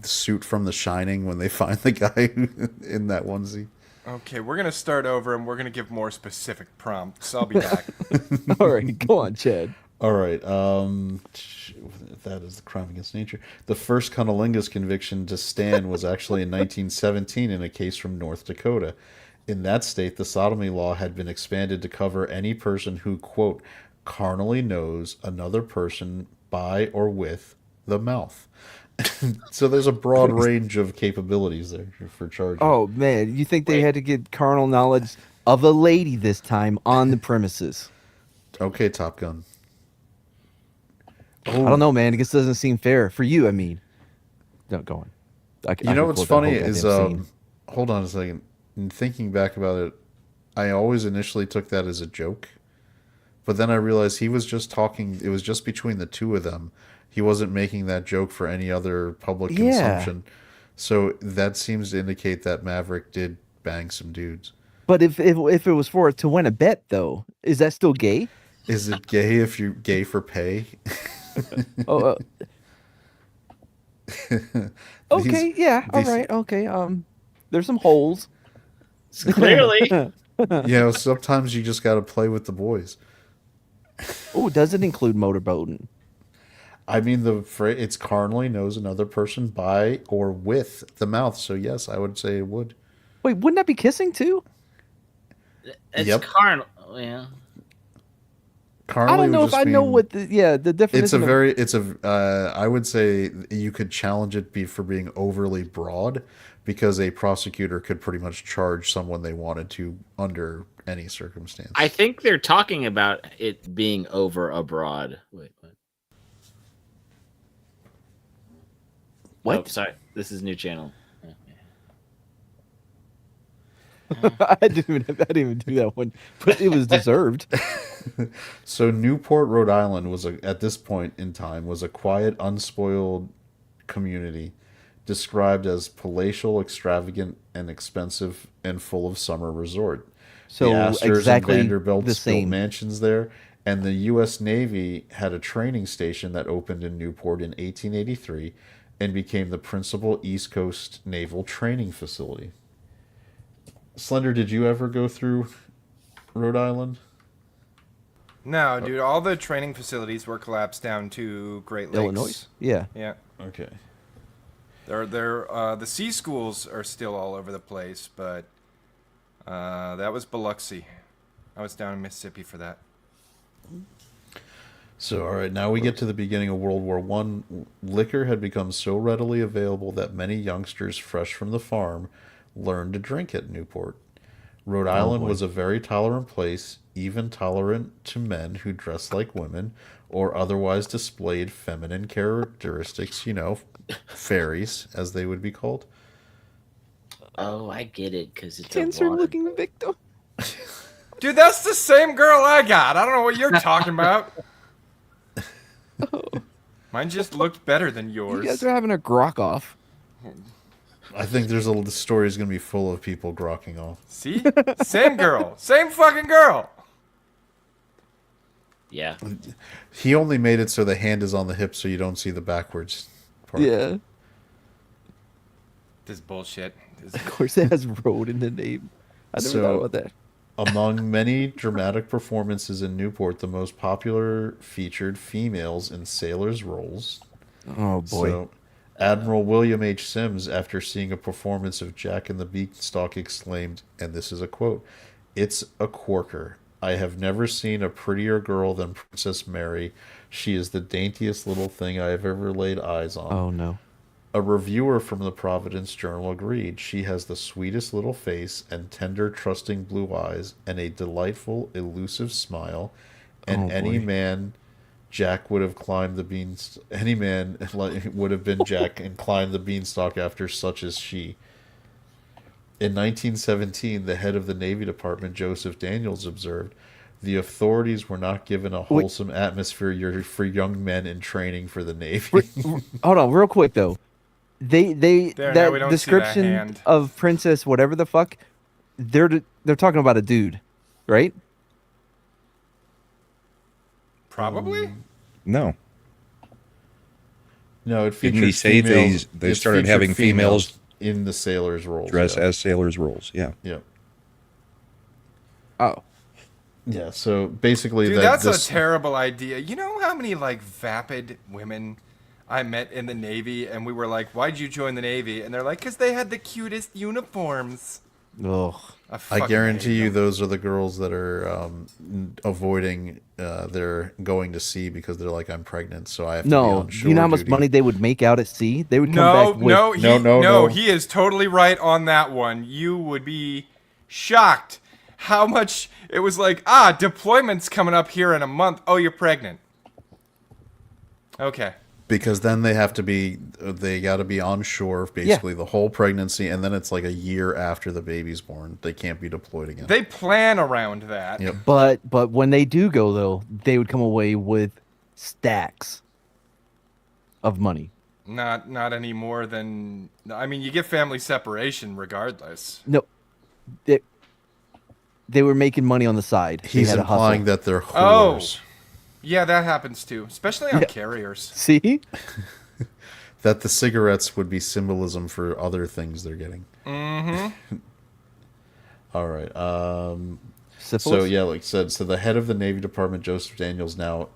suit from The Shining when they find the guy in that onesie? Okay, we're gonna start over and we're gonna give more specific prompts. I'll be back. All right, go on, Chad. All right. That is the crime against nature. The first cunnilingus conviction to stand was actually in 1917 in a case from North Dakota. In that state, the sodomy law had been expanded to cover any person who, quote, carnally knows another person by or with the mouth. So there's a broad range of capabilities there for charging. Oh, man, you think they had to get carnal knowledge of a lady this time on the premises? Okay, Top Gun. I don't know, man. It just doesn't seem fair for you. I mean, no, go on. You know what's funny is, scene. hold on a second. In thinking back about it, I always initially took that as a joke, but then I realized he was just talking. It was just between the two of them. He wasn't making that joke for any other public Yeah. consumption. So that seems to indicate that Maverick did bang some dudes. But if it was for to win a bet, though, is that still gay? Is it gay if you're gay for pay? Oh, okay, These- yeah, all these- right, okay. There's some holes. Clearly. You know, sometimes you just got to play with the boys. Oh, does it include motorboating? I mean, the phrase "it's carnally knows another person by or with the mouth." So yes, I would say it would. Wait, wouldn't that be kissing too? It's Yep. carnal. Yeah. Carnally I don't would know if just I know mean- what the definition. It's a of- very. It's a. I would say you could challenge it for being overly broad, because a prosecutor could pretty much charge someone they wanted to under any circumstance. I think they're talking about it being over abroad. Wait, what? What? Oh, sorry. This is new channel. I didn't even do that one, but it was deserved. So Newport, Rhode Island was at this point in time was a quiet, unspoiled community, described as palatial, extravagant, and expensive, and full of summer resort. So the Astors exactly and Vanderbilts the built same. mansions there, and the U.S. Navy had a training station that opened in Newport in 1883 and became the principal East Coast naval training facility. Slender, did you ever go through Rhode Island? No, dude, all the training facilities were collapsed down to Great Lakes. Illinois. Yeah. Yeah. Okay. The sea schools are still all over the place, but That was Biloxi. I was down in Mississippi for that. So, all right, now we get to the beginning of World War One. Liquor had become so readily available that many youngsters fresh from the farm learned to drink at Newport. Rhode Island was a very tolerant place, even tolerant to men who dressed like women or otherwise displayed feminine characteristics, fairies, as they would be called. Oh, I get it, because it's a Cancer-looking victim. Dude, that's the same girl I got. I don't know what you're talking about. Mine just looked better than yours. You guys are having a grok off. I think the story is going to be full of people grokking off. See? Same girl. Same fucking girl. Yeah. He only made it so the hand is on the hip so you don't see the backwards part. Yeah. This is bullshit. Of course, it has road in the name. I never thought about that. Among many dramatic performances in Newport, the most popular featured females in sailors' roles. Oh, boy. So, Admiral William H. Sims, after seeing a performance of Jack and the Beanstalk, exclaimed, and this is a quote, "It's a corker. I have never seen a prettier girl than Princess Mary. She is the daintiest little thing I have ever laid eyes on." Oh, no. A reviewer from the Providence Journal agreed. She has the sweetest little face and tender, trusting blue eyes and a delightful, elusive smile. And any man would have been Jack and climbed the beanstalk after such as she. In 1917, the head of the Navy Department, Joseph Daniels, observed, "The authorities were not given a wholesome atmosphere for young men in training for the Navy." Hold on, real quick though. There, now we That don't see that description hand. of Princess whatever the fuck, they're talking about a dude, right? Probably. No. No, it featured Didn't he say females- they it started featured having females in the sailors' roles. dress yeah. as sailors' roles? Yeah. Yeah. Oh. Yeah, so basically Dude, that that's a terrible idea. You know how many, vapid women I met in the Navy, and we were like, why'd you join the Navy? And they're like, because they had the cutest uniforms. Ugh. I fucking guarantee hate you them. those are the girls that are avoiding their going to sea because they're like, I'm pregnant, so I have to be No, on shore you know how much duty. money they would make out at sea? They would come No, back with no, he is totally right on that one. You would be shocked how much it was like, deployment's coming up here in a month. Oh, you're pregnant. Okay. Because then they got to be on shore basically the whole pregnancy, and then it's like a year after the baby's born. They can't be deployed again. They plan around that. Yep. But when they do go though, they would come away with stacks of money. Not any more than, I mean, you get family separation regardless. No, they were making money on the side. They He's had to hustle. implying that they're whores. Yeah, that happens too, especially on carriers. See? That the cigarettes would be symbolism for other things they're getting. Mm-hmm. All right. Syphilis? So yeah, like I said, so the head of the Navy Department, Joseph Daniels, now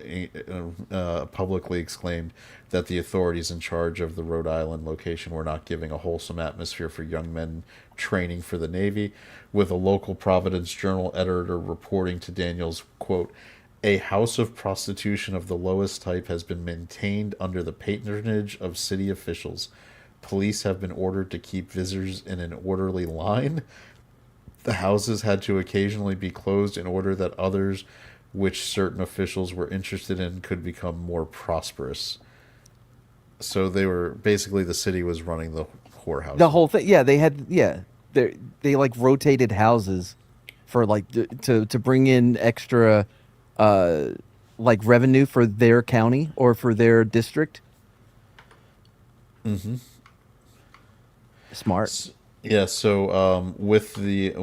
publicly exclaimed that the authorities in charge of the Rhode Island location were not giving a wholesome atmosphere for young men training for the Navy, with a local Providence Journal editor reporting to Daniels, quote, "A house of prostitution of the lowest type has been maintained under the patronage of city officials. Police have been ordered to keep visitors in an orderly line. The houses had to occasionally be closed in order that others which certain officials were interested in could become more prosperous." So they were basically, the city was running the whorehouse. The whole thing. Yeah, they had. Yeah, they like rotated houses for like to bring in extra, like revenue for their county or for their district. Mm-hmm. Smart. Yeah. So with the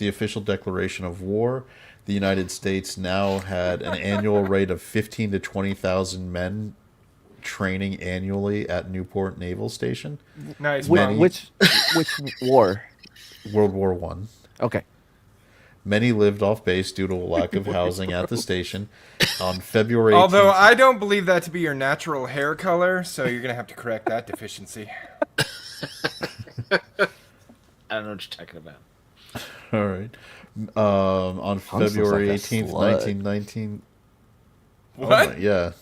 official declaration of war, the United States now had an annual rate of 15 to 20,000 men training annually at Newport Naval Station. Nice. Which war? World War One. Okay. Many lived off base due to a lack of housing at the station. On February 18th, Although I don't believe that to be your natural hair color, so you're going to have to correct that deficiency. I don't know what you're talking about. All right. On Punk looks February like a 18th, slut. 1919. What? Yeah.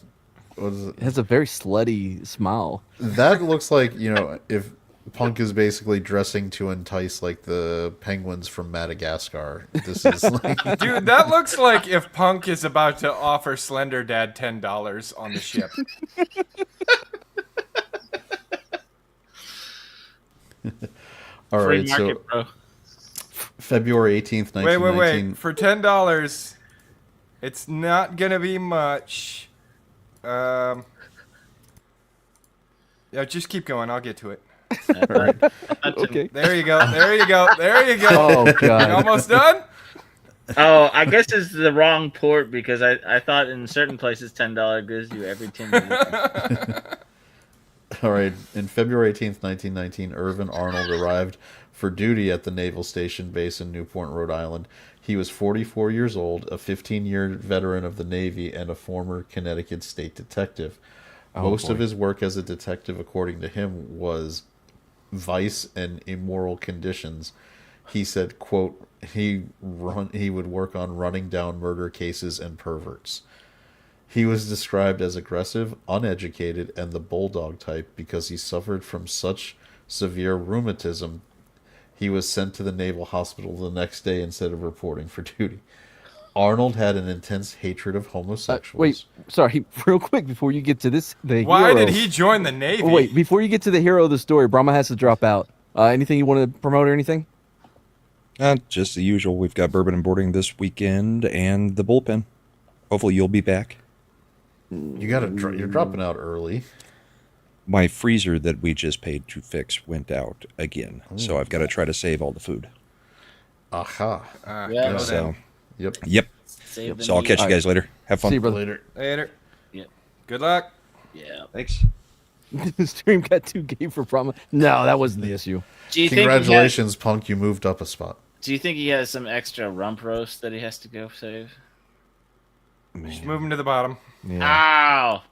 What is it? It has a very slutty smile. That looks like, if Punk is basically dressing to entice like the penguins from Madagascar. This is like Dude, that looks like if Punk is about to offer Slender Dad $10 on the ship. all Free right. market, So bro. February 18th, Wait, 1919. For $10, it's not gonna be much. Yeah, just keep going. I'll get to it. Okay. There you go. There you go. There you go. Oh You god. almost done? Oh, I guess it's the wrong port because I thought in certain places $10 gives you every 10 minutes. All right. In February 18th, 1919, Irvin Arnold arrived for duty at the Naval Station Base in Newport, Rhode Island. He was 44 years old, a 15-year veteran of the Navy, and a former Connecticut state detective. Most of his work as a detective, according to him, was vice and immoral conditions. He said, quote, he would work on running down murder cases and perverts. He was described as aggressive, uneducated, and the bulldog type because he suffered from such severe rheumatism. He was sent to the Naval Hospital the next day instead of reporting for duty. Arnold had an intense hatred of homosexuals. Wait, sorry, real quick before you get to this, the Why hero. did he join the Navy? Oh, wait, before you get to the hero of the story, Brahma has to drop out. Anything you want to promote or anything? Just the usual. We've got Bourbon and Boarding this weekend and the bullpen. Hopefully you'll be back. You're dropping out early. My freezer that we just paid to fix went out again, so I've got to try to save all the food. Aha. Yeah, go So, Yep. yep. Save the So I'll meat. catch you guys later. Have fun. See you, brother. Later. Later. Yep. Good luck. Yeah. Thanks. The stream got too gay for Brahma. No, that wasn't the issue. Do you Congratulations, Punk. You moved up a spot. do you think he has some extra rump roast that he has to go save? Just move him to the bottom. Yeah. Ow.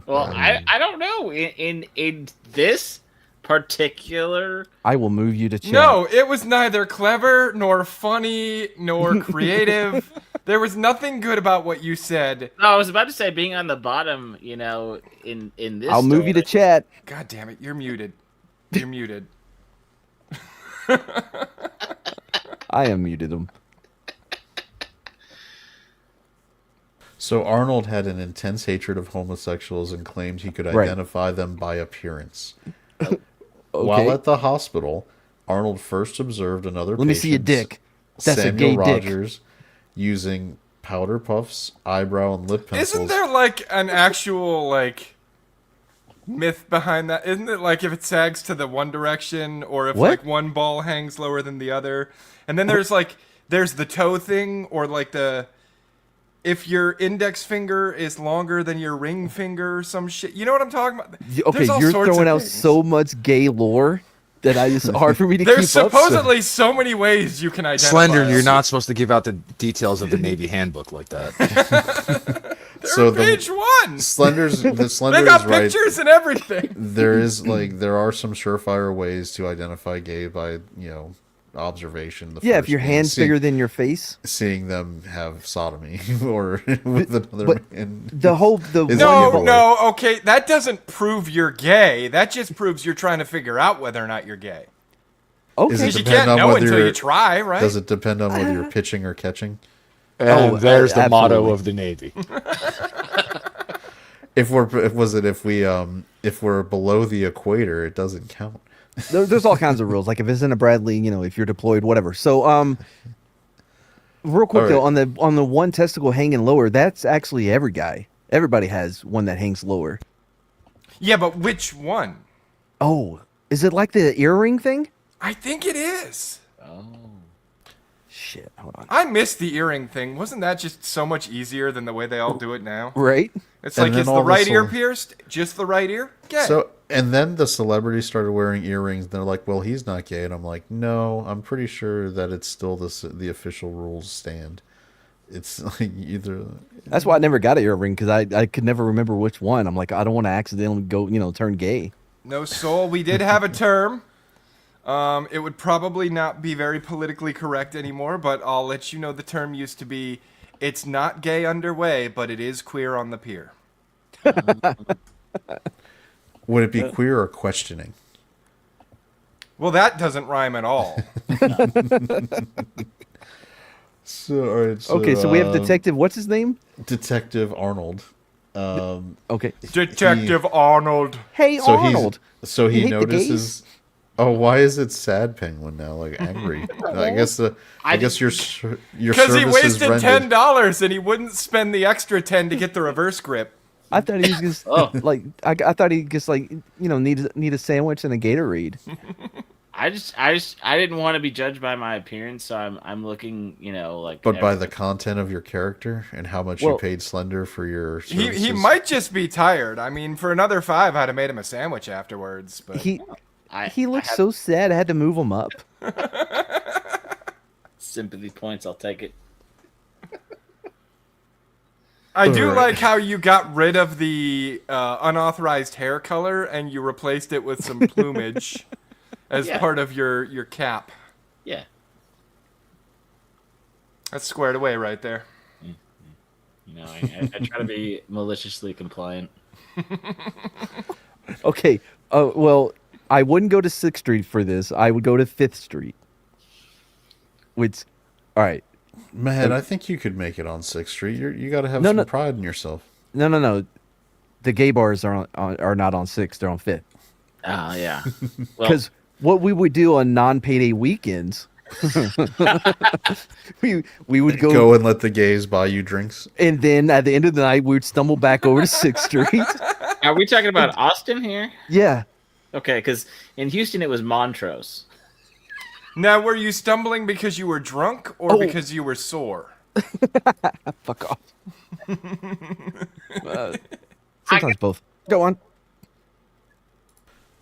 Well, I don't know. In this particular, I will move you to chat. No, it was neither clever nor funny nor creative. There was nothing good about what you said. no, I was about to say being on the bottom. You know, in this, I'll move you to story- chat. God damn it, you're muted. You're muted. I unmuted him. So Arnold had an intense hatred of homosexuals and claimed he could Right. identify them by appearance. Okay. While at the hospital, Arnold first observed another Let me see your patient's, dick. That's a Samuel gay dick. Rogers, using powder puffs, eyebrow, and lip pencils. Isn't there like an actual like myth behind that? Isn't it like if it sags to the one direction or if What? like one ball hangs lower than the other? And then there's the toe thing or like if your index finger is longer than your ring finger or some shit. You know what I'm talking about? Okay, There's all you're sorts of throwing out things. so much gay lore that it's hard for me to There's keep up. supposedly so many ways you can identify. Slender, you're us. not supposed to give out the details of the Navy handbook like that. They're So on the- page one. The Slender They got is right. pictures and everything. There are some surefire ways to identify gay by observation. Yeah, if first your being hand's bigger than your face. seeing them have sodomy or with another but man. The whole Is No, one- no, okay, that doesn't prove you're gay. That just proves you're trying to figure out whether or not you're gay. Okay. Is it Because you depend can't on know whether until you're- you try, right? Does it depend on whether you're pitching or catching? And Oh, there's the motto absolutely. of the Navy. If we're below the equator, it doesn't count. There's all kinds of rules. Like if it's in a Bradley, if you're deployed, whatever. So, real quick All though, right. on the one testicle hanging lower, that's actually every guy. Everybody has one that hangs lower. Yeah, but which one? Oh, is it like the earring thing? I think it is. Shit, hold on. I missed the earring thing. Wasn't that just so much easier than the way they all do it now? Right? It's And like, then is the all right this ear will- pierced? Just the right ear? Gay. So, and then the celebrities started wearing earrings. And they're like, "Well, he's not gay," and I'm like, "No, I'm pretty sure that it's still the official rules stand. It's like either." That's why I never got an earring because I could never remember which one. I'm like, I don't want to accidentally go, turn gay. No soul. We did have a term. It would probably not be very politically correct anymore, but I'll let you know the term used to be, it's not gay underway, but it is queer on the pier. Would it be queer or questioning? Well, that doesn't rhyme at all. So, all right, Okay, so we have Detective. What's his name? Detective Arnold. Okay. Detective Arnold. Hey, So Arnold. so You he hate the notices. Oh, why is it sad penguin now? Like angry? I guess your Because he service is wasted rendered. $10 and he wouldn't spend the extra 10 to get the reverse grip. I thought he was just like I thought he just like need a sandwich and a Gatorade. I didn't want to be judged by my appearance, so I'm looking, like. But by the content of your character and how much you paid Slender for your services. He might just be tired. I mean, for another $5, I'd have made him a sandwich afterwards. But He looks so sad. I had to move him up. Sympathy points. I'll take it. I do like how you got rid of the unauthorized hair color and you replaced it with some plumage as part of your cap. Yeah. That's squared away right there. I try to be maliciously compliant. Okay. Well, I wouldn't go to 6th Street for this. I would go to 5th Street. Which, all right. Man, I think you could make it on 6th Street. You got to have No. pride in yourself. No. The gay bars are not on 6th. They're on 5th. Oh, yeah. Because what we would do on non-payday weekends, we would Go and let the gays buy you drinks. and then at the end of the night, we would stumble back over to 6th Street. Are we talking about Austin here? Yeah. Okay, because in Houston it was Montrose. Now, were you stumbling because you were drunk or because you were sore? Fuck off. Sometimes both. Go on.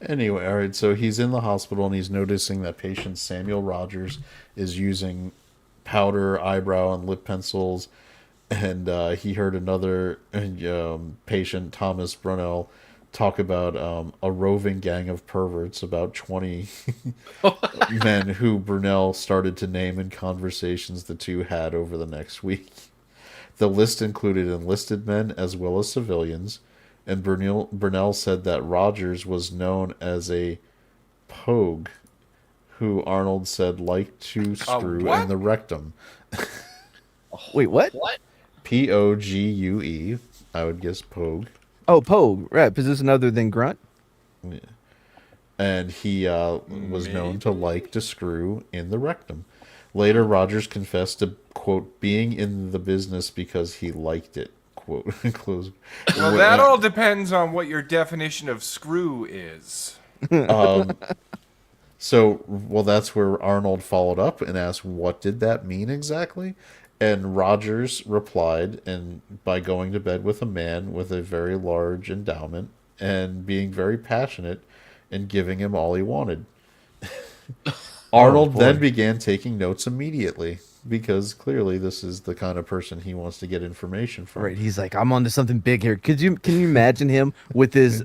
Anyway, all right, so he's in the hospital and he's noticing that patient Samuel Rogers is using powder, eyebrow, and lip pencils. And he heard another patient, Thomas Brunel, talk about a roving gang of perverts, about 20 men who Brunel started to name in conversations the two had over the next week. The list included enlisted men as well as civilians, and Brunel said that Rogers was known as a pogue, who Arnold said liked to screw in the rectum. Wait, what? What? Pogue, I would guess pogue. Oh, Pogue. Right. Position other than grunt. Yeah. And he was known to like to screw in the rectum. Later, Rogers confessed to, quote, being in the business because he liked it, quote, close. Well, that all depends on what your definition of screw is. So, that's where Arnold followed up and asked, what did that mean exactly? And Rogers replied, and by going to bed with a man with a very large endowment and being very passionate and giving him all he wanted. Arnold then began taking notes immediately because clearly this is the kind of person he wants to get information from. Right. He's like, I'm onto something big here. Can you imagine him with his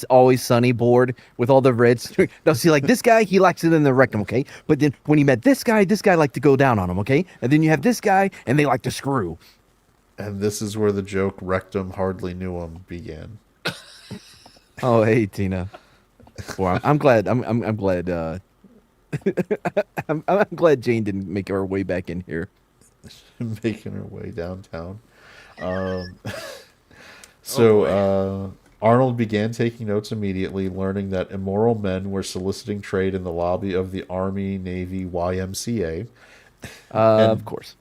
Always Sunny board with all the reds? No, see, like this guy, he likes it in the rectum, okay? But then when he met this guy liked to go down on him, okay? And then you have this guy, and they like to screw. And this is where the joke "rectum hardly knew him" began. Oh, hey, Tina. Well, I'm glad. I'm glad. I'm glad Jane didn't make her way back in here. Making her way downtown. Arnold began taking notes immediately, learning that immoral men were soliciting trade in the lobby of the Army Navy YMCA. Of course.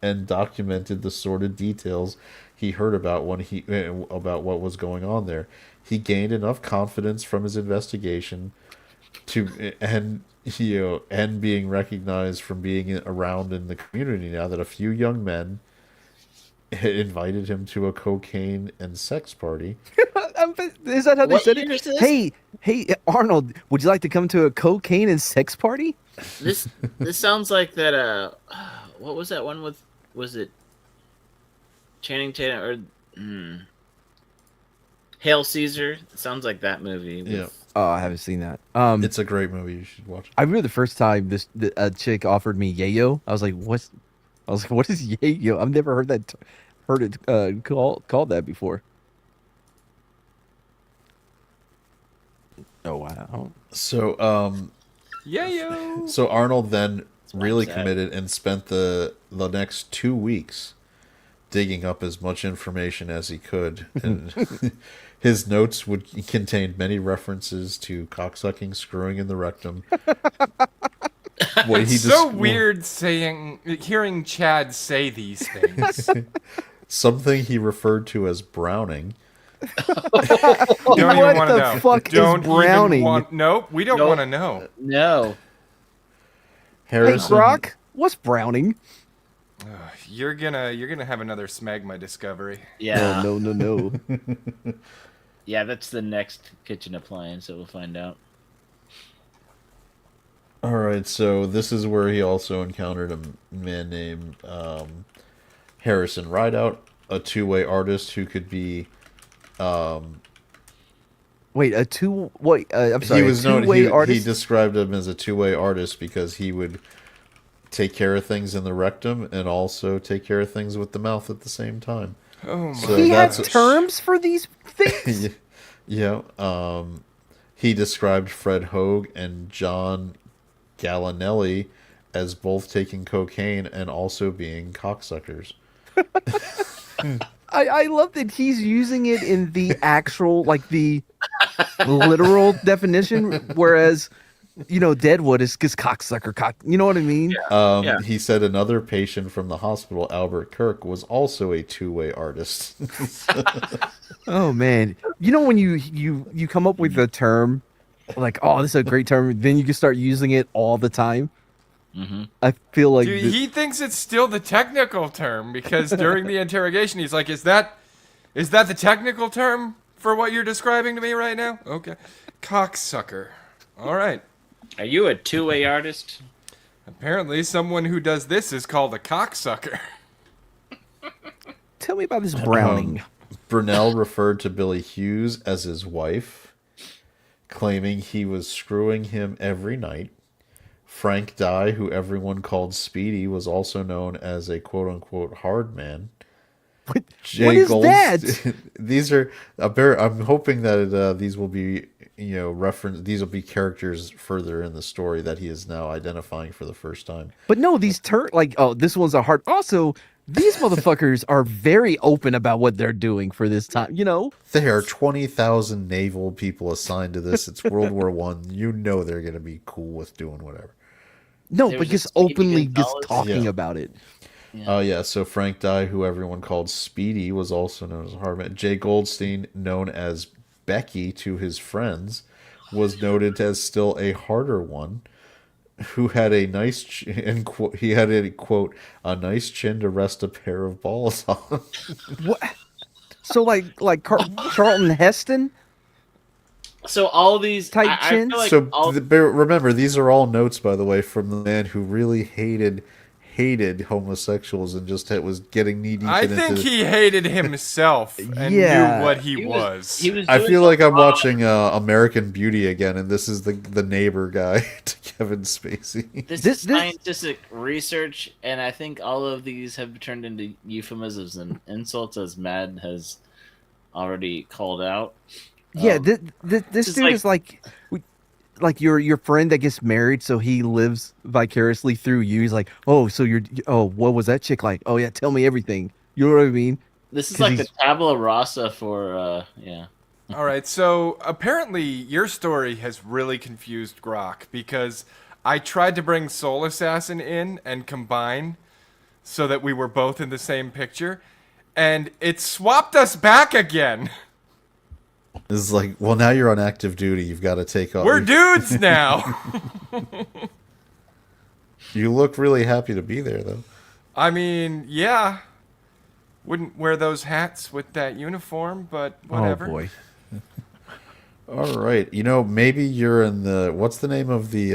And documented the sordid details he heard about about what was going on there. He gained enough confidence from his investigation and being recognized from being around in the community now that a few young men invited him to a cocaine and sex party. Is that how they said year it? is this? Hey, Arnold, would you like to come to a cocaine and sex party? This sounds like that. What was that one with? Was it Channing Tatum or Hail Caesar? It sounds like that movie. Yeah. Oh, I haven't seen that. It's a great movie. You should watch it. I remember the first time a chick offered me yayo. I was like, "What's?" I was like, "What is yayo?" I've never heard that heard it called that before. Oh wow! So Yeah, yo. so Arnold then really sad. committed and spent the next 2 weeks digging up as much information as he could, and his notes would contain many references to cocksucking, screwing in the rectum. What It's so weird hearing Chad say these things. Something he referred to as browning. Don't even What want to the know. fuck is Don't browning? Nope, we don't Nope. want to know. No. Hey, Harrison, Brock, what's browning? You're gonna have another smegma discovery. Yeah. Oh, no. Yeah, that's the next kitchen appliance that we'll find out. All right, so this is where he also encountered a man named Harrison Rideout, a two-way artist who could be. Wait, I'm sorry. He was a known. two-way He artist. described him as a two-way artist because he would take care of things in the rectum and also take care of things with the mouth at the same time. Oh my! So he had that's- terms for these things. Yeah. He described Fred Hoag and John Gallinelli as both taking cocaine and also being cocksuckers. I love that he's using it in the actual, like the literal definition, whereas, Deadwood is just cocksucker, cock. You know what I mean? Yeah. He said another patient from the hospital, Albert Kirk, was also a two-way artist. Oh man, when you come up with a term, like, oh, this is a great term, then you can start using it all the time. Mm-hmm. I feel like Dude, he thinks it's still the technical term because during the interrogation he's like, "Is that the technical term for what you're describing to me right now?" Okay, cocksucker. All right. Are you a two-way artist? Apparently, someone who does this is called a cocksucker. tell me about this browning. Brunel referred to Billy Hughes as his wife, claiming he was screwing him every night. Frank Dye, who everyone called Speedy, was also known as a quote-unquote hard man. What Jay is Goldst- that? These are I'm hoping that these will be these will be characters further in the story that he is now identifying for the first time. But no, these this one's a hard. Also, these motherfuckers are very open about what they're doing for this time. There are 20,000 naval people assigned to this. It's World War One. They're going to be cool with doing whatever. No, There but was a just Speedy openly just Gonzalez. talking Yeah. about it. So Frank Dye, who everyone called Speedy, was also known as a hard man. Jay Goldstein, known as Becky to his friends, was noted as still a harder one, who had a nice he had a nice chin to rest a pair of balls on. What? So Charlton Heston So all of these Tight I chin? feel like So all, remember, these are all notes, by the way, from the man who really hated homosexuals and just was getting knee deep I into. think he hated himself and Yeah. knew what he he was. he was I doing feel a like I'm lot- watching American Beauty again, and this is the neighbor guy to Kevin Spacey. This This- is scientific research, and I think all of these have turned into euphemisms and insults, as Mad has already called out. Yeah, this is dude is like your friend that gets married, so he lives vicariously through you. He's like, oh, so what was that chick like? Oh yeah, tell me everything. You know what I mean? This is 'Cause like the tabula rasa for yeah. All right, so apparently your story has really confused Grok because I tried to bring Soul Assassin in and combine so that we were both in the same picture, and it swapped us back again. It's like, well, now you're on active duty. You've got to take off. We're dudes now. You look really happy to be there, though. I mean, yeah. Wouldn't wear those hats with that uniform, but whatever. Oh boy. All right. Maybe you're in the. What's the name of the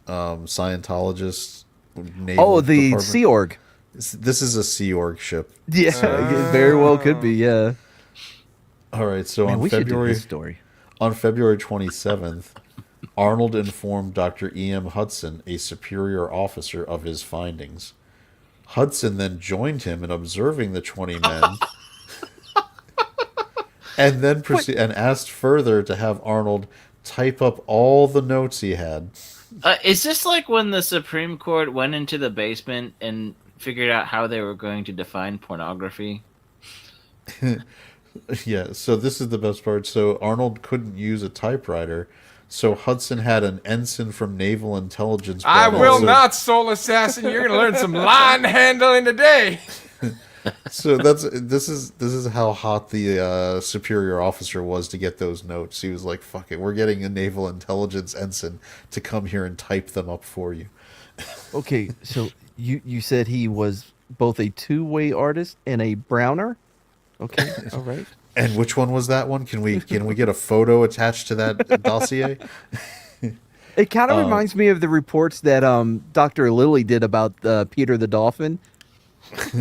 Scientologist? Oh, the department? Sea Org. This is a Sea Org ship. Yeah, it very well could be. Yeah. All right. So Man, on we should do February this story. On February 27th, Arnold informed Dr. E.M. Hudson, a superior officer, of his findings. Hudson then joined him in observing the 20 men and then and asked further to have Arnold type up all the notes he had. Is this like when the Supreme Court went into the basement and figured out how they were going to define pornography? Yeah, so this is the best part. So Arnold couldn't use a typewriter, so Hudson had an ensign from Naval Intelligence. I brought will also- not, Soul Assassin. You're going to learn some line handling today. So this is how hot the superior officer was to get those notes. He was like, "Fuck it, we're getting a Naval Intelligence ensign to come here and type them up for you." Okay, so you said he was both a two-way artist and a browner? Okay, all right. And which one was that one? Can we get a photo attached to that dossier? It kind of reminds me of the reports that Dr. Lilly did about Peter the Dolphin.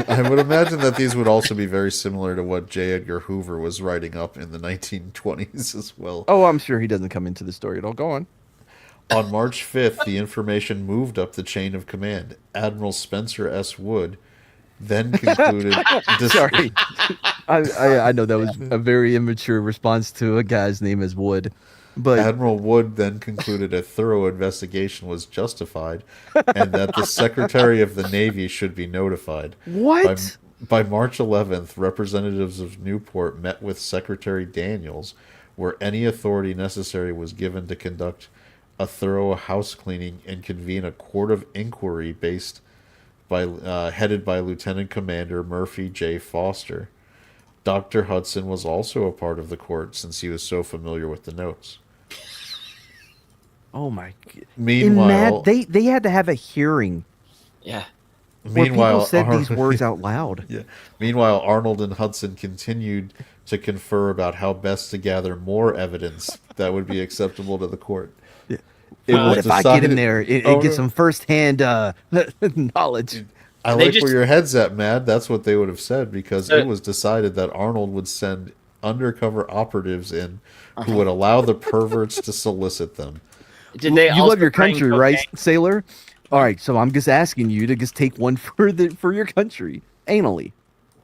I would imagine that these would also be very similar to what J. Edgar Hoover was writing up in the 1920s as well. Oh, I'm sure he doesn't come into the story at all. Go on. On March 5th, the information moved up the chain of command. Admiral Spencer S. Wood then concluded... Sorry. I know that was a very immature response to a guy's name as Wood. But Admiral Wood then concluded a thorough investigation was justified and that the Secretary of the Navy should be notified. what? By March 11th, representatives of Newport met with Secretary Daniels, where any authority necessary was given to conduct a thorough house cleaning and convene a court of inquiry headed by Lieutenant Commander Murphy J. Foster. Dr. Hudson was also a part of the court since he was so familiar with the notes. Oh my god. Meanwhile, they had to have a hearing Yeah. where people said these words out loud. Yeah. Meanwhile, Arnold and Hudson continued to confer about how best to gather more evidence that would be acceptable to the court. Yeah. It What was if I get in decided- there and Oh, get some firsthand knowledge? I They like just- where your head's at, Mad. That's what they would have said because So- it was decided that Arnold would send undercover operatives in who would allow the perverts to solicit them. Did they You also love your bring country, right, cocaine? sailor? All right, so I'm just asking you to just take one for your country anally.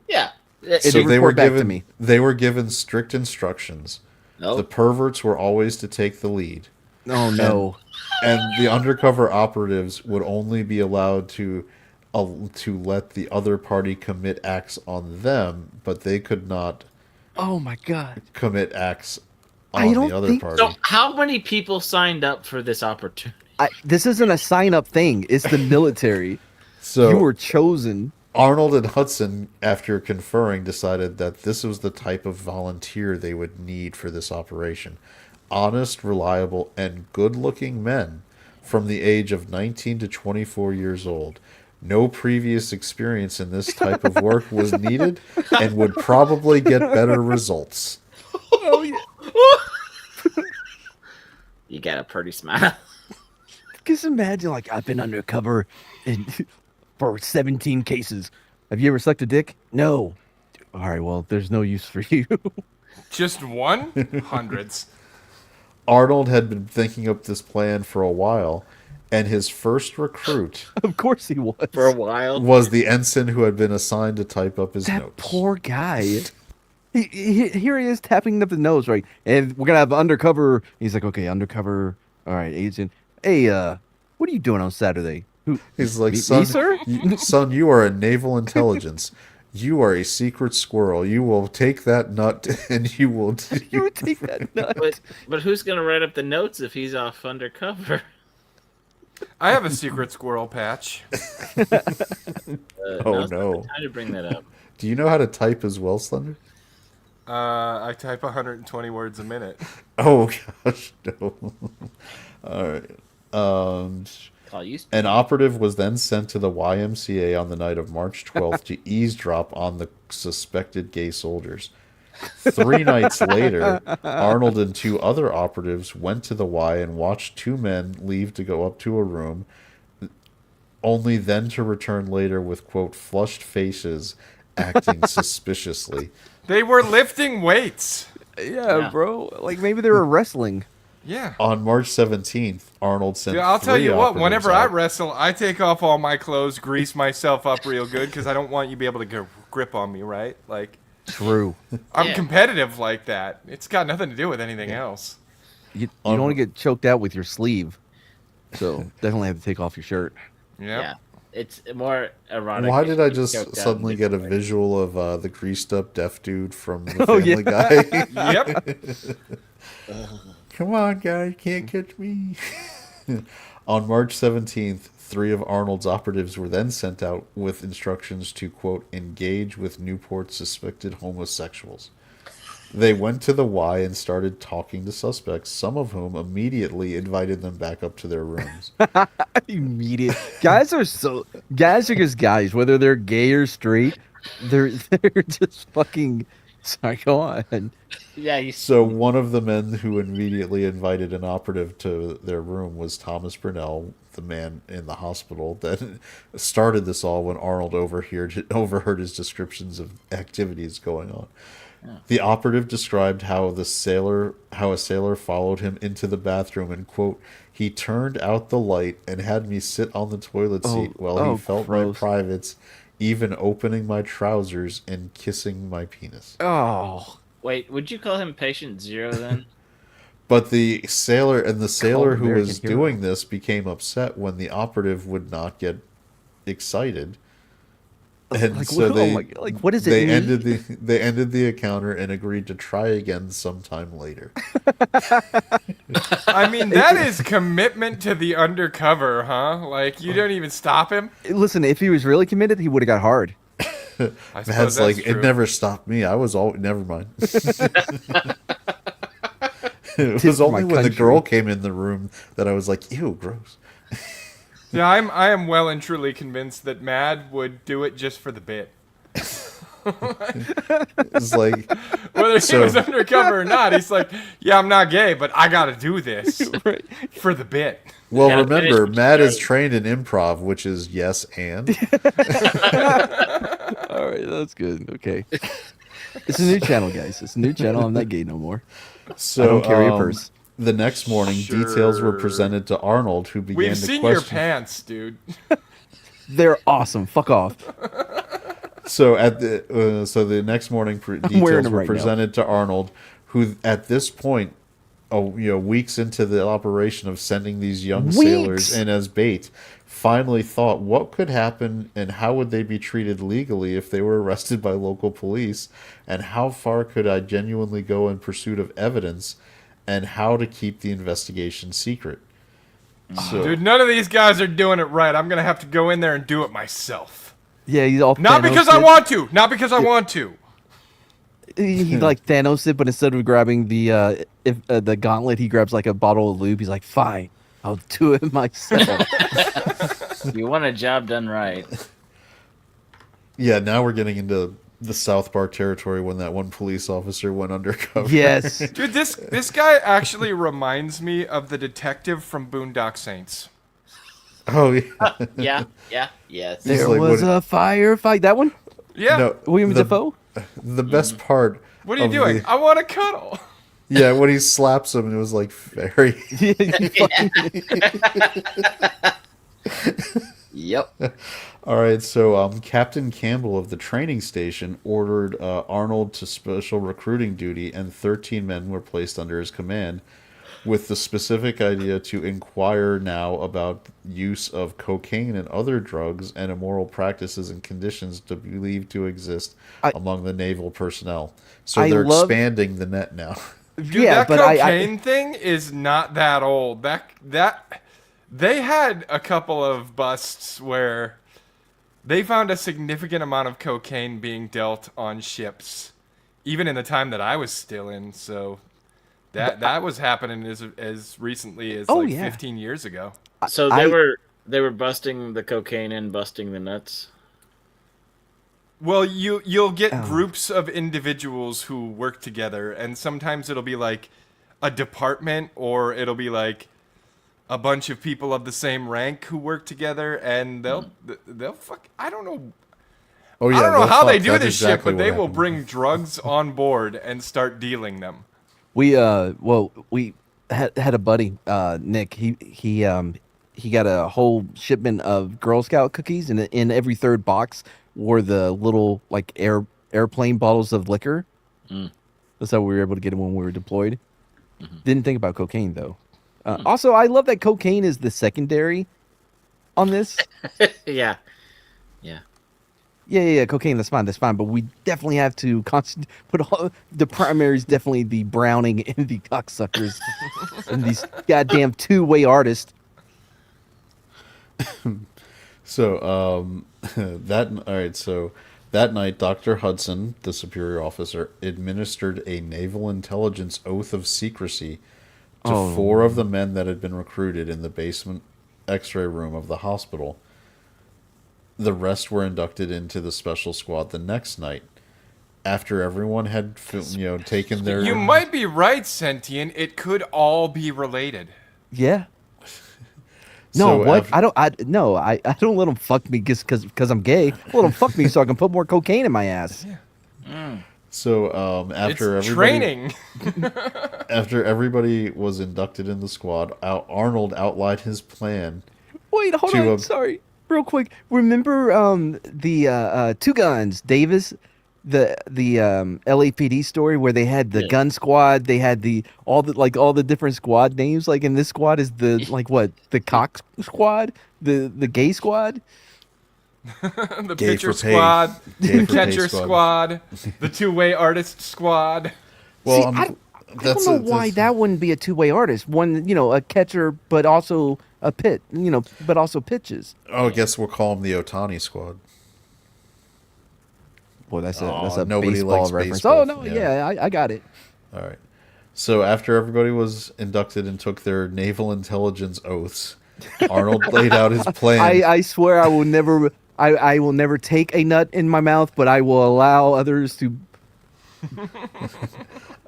Yeah. It So did they were report back to given me. they were given strict instructions. No. The perverts were always to take the lead. Oh no. And the undercover operatives would only be allowed to let the other party commit acts on them, but they could not Oh my god. commit acts I on don't the other think- party. So how many people signed up for this opportunity? This isn't a sign up thing. It's the military. So You were chosen. Arnold and Hudson, after conferring, decided that this was the type of volunteer they would need for this operation. Honest, reliable, and good-looking men from the age of 19 to 24 years old. No previous experience in this type of work was needed and would probably get better results. You got a pretty smile. Just imagine, like, I've been undercover for 17 cases. Have you ever sucked a dick? No. All right, well, there's no use for you. Just one? Hundreds. Arnold had been thinking up this plan for a while, and his first recruit Of course he was. For a while. was the ensign who had been assigned to type up his That notes. poor guy. Here he is tapping up the nose, right? And we're gonna have undercover. He's like, okay, undercover. All right, agent. Hey, what are you doing on Saturday? Who? He's like, Me, son, sir? son, you are a naval intelligence. You are a secret squirrel. You will take that nut and you will. You would take that nut. But who's gonna write up the notes if he's off undercover? I have a secret squirrel patch. Oh, Now's not no. the time to bring that up. Do you know how to type as well, Slender? I type 120 words a minute. Oh gosh, no. All right. Call you. An operative was then sent to the YMCA on the night of March 12th to eavesdrop on the suspected gay soldiers. 3 nights later, Arnold and 2 other operatives went to the Y and watched 2 men leave to go up to a room, only then to return later with, quote, flushed faces, acting suspiciously. They were lifting weights. Yeah, bro. Like maybe they were wrestling. Yeah. On March 17th, Arnold sent Dude, I'll tell 3 you what, operatives whenever I out. wrestle, I take off all my clothes, grease myself up real good, because I don't want you to be able to get a grip on me, right? Like, True. I'm Yeah. competitive like that. It's got nothing to do with anything else. You don't want to get choked out with your sleeve. So definitely have to take off your shirt. Yep. Yeah. It's more erotic. Why if did I you just choked out suddenly in get a different ways. visual of the greased up deaf dude from the Oh, Family yeah. Guy? Yep. Come on, guy, you can't catch me. On March 17th, 3 of Arnold's operatives were then sent out with instructions to, quote, engage with Newport's suspected homosexuals. They went to the Y and started talking to suspects, some of whom immediately invited them back up to their rooms. Immediate guys are just guys, whether they're gay or straight. They're just fucking. Sorry, go on. Yeah, you So one of the men who immediately invited an operative to their room was Thomas Burnell, the man in the hospital that started this all when Arnold overheard his descriptions of activities going on. The operative described how a sailor followed him into the bathroom and, quote, he turned out the light and had me sit on the toilet seat while he felt my gross. privates, even opening my trousers and kissing my penis. Oh, Wait, would you call him patient 0 then? But the sailor who American was hero. doing this became upset when the operative would not get excited. And like, so oh they my, like what does it they mean? ended the encounter and agreed to try again sometime later. I mean, that is commitment to the undercover, huh? Like, you don't even stop him? Listen, if he was really committed, he would have got hard. I suppose That's like true. it never stopped me. I was all never mind. It Tip was for only my when the country. girl came in the room that I was like, ew, gross. Yeah, I am well and truly convinced that Mad would do it just for the bit. It's like Whether So- he was undercover or not, he's like, yeah, I'm not gay, but I gotta do this Right. for the bit. well, Yeah, remember, finish Matt the is story. trained in improv, which is yes and. All right, that's good. Okay. It's a new channel, guys. It's a new channel. I'm not gay no more. So I don't carry a purse. The next morning, details were Sure. presented to Arnold, who began We've to seen your question. pants, dude. They're awesome. Fuck off. So the next morning, wearing details them were right now. presented to Arnold, who at this point, weeks into the operation of sending these young sailors Weeks? in as bait, finally thought what could happen and how would they be treated legally if they were arrested by local police, and how far could I genuinely go in pursuit of evidence, and how to keep the investigation secret. So, Dude, none of these guys are doing it right. I'm gonna have to go in there and do it myself. Yeah, he's all Not Thanos because I it. want to. Not because I want to. He like Thanos it, but instead of grabbing the gauntlet, he grabs like a bottle of lube. He's like, "Fine, I'll do it myself." You want a job done right. yeah, now we're getting into the South Park territory when that one police officer went undercover. Yes. Dude, this guy actually reminds me of the detective from Boondock Saints. Oh, yeah. Yes. There like, was what- a firefight. That one, Yeah. No, William the, Dafoe. The best part. What are you of doing? the- I want to cuddle. yeah, when he slaps him, it was like very. You fucking- Yep. All right, so Captain Campbell of the training station ordered Arnold to special recruiting duty, and 13 men were placed under his command, with the specific idea to inquire now about use of cocaine and other drugs and immoral practices and conditions to believed to exist among the naval personnel. So I they're love- expanding the net now. Dude, Yeah, that but cocaine thing is not that old. That they had a couple of busts where they found a significant amount of cocaine being dealt on ships, even in the time that I was still in. So that was happening as recently as Oh, like yeah. 15 years ago. So I- they were busting the cocaine and busting the nuts. Well, you'll get Oh. groups of individuals who work together, and sometimes it'll be like a department, or it'll be like a bunch of people of the same rank who work together, and they'll fuck. I don't know. Oh yeah, I don't know they'll how they fuck. do That's this exactly shit, but what they will happened. bring drugs on board and start dealing them. We had a buddy, Nick. He got a whole shipment of Girl Scout cookies, and in every third box were the little like airplane bottles of liquor. Mm. That's how we were able to get them when we were deployed. Didn't think about cocaine though. Also, I love that cocaine is the secondary on this. Yeah. Yeah. Cocaine, that's fine. But we definitely have to put all the primaries, definitely the Browning and the cocksuckers, and these goddamn two-way artists. So that night, Dr. Hudson, the superior officer, administered a naval intelligence oath of secrecy to 4 of the men that had been recruited in the basement X-ray room of the hospital. The rest were inducted into the special squad the next night. After everyone had, taken their... You might be right, Sentient. It could all be related. Yeah. No, So what? af- I don't let them fuck me just because I'm gay. Let them fuck me so I can put more cocaine in my ass. So after It's everybody... training. After everybody was inducted in the squad, Arnold outlined his plan. Wait, hold on. Sorry, real quick. Remember the Two Guns Davis, the LAPD story where they had the gun squad. They had all the different squad names. Like in this squad is the cock squad, the gay squad. The Gay pitcher for pay. squad, Gay the for pay catcher squad. squad, the two-way artist squad. Well, See, I don't know why that wouldn't be a two-way artist. One, a catcher, but also a but also pitches. Oh, I guess we'll call him the Otani squad. Boy, that's a nobody baseball likes reference. baseball. Oh no, yeah, I got it. All right. So after everybody was inducted and took their naval intelligence oaths, Arnold laid out his plan. I swear I will never. I will never take a nut in my mouth, but I will allow others to.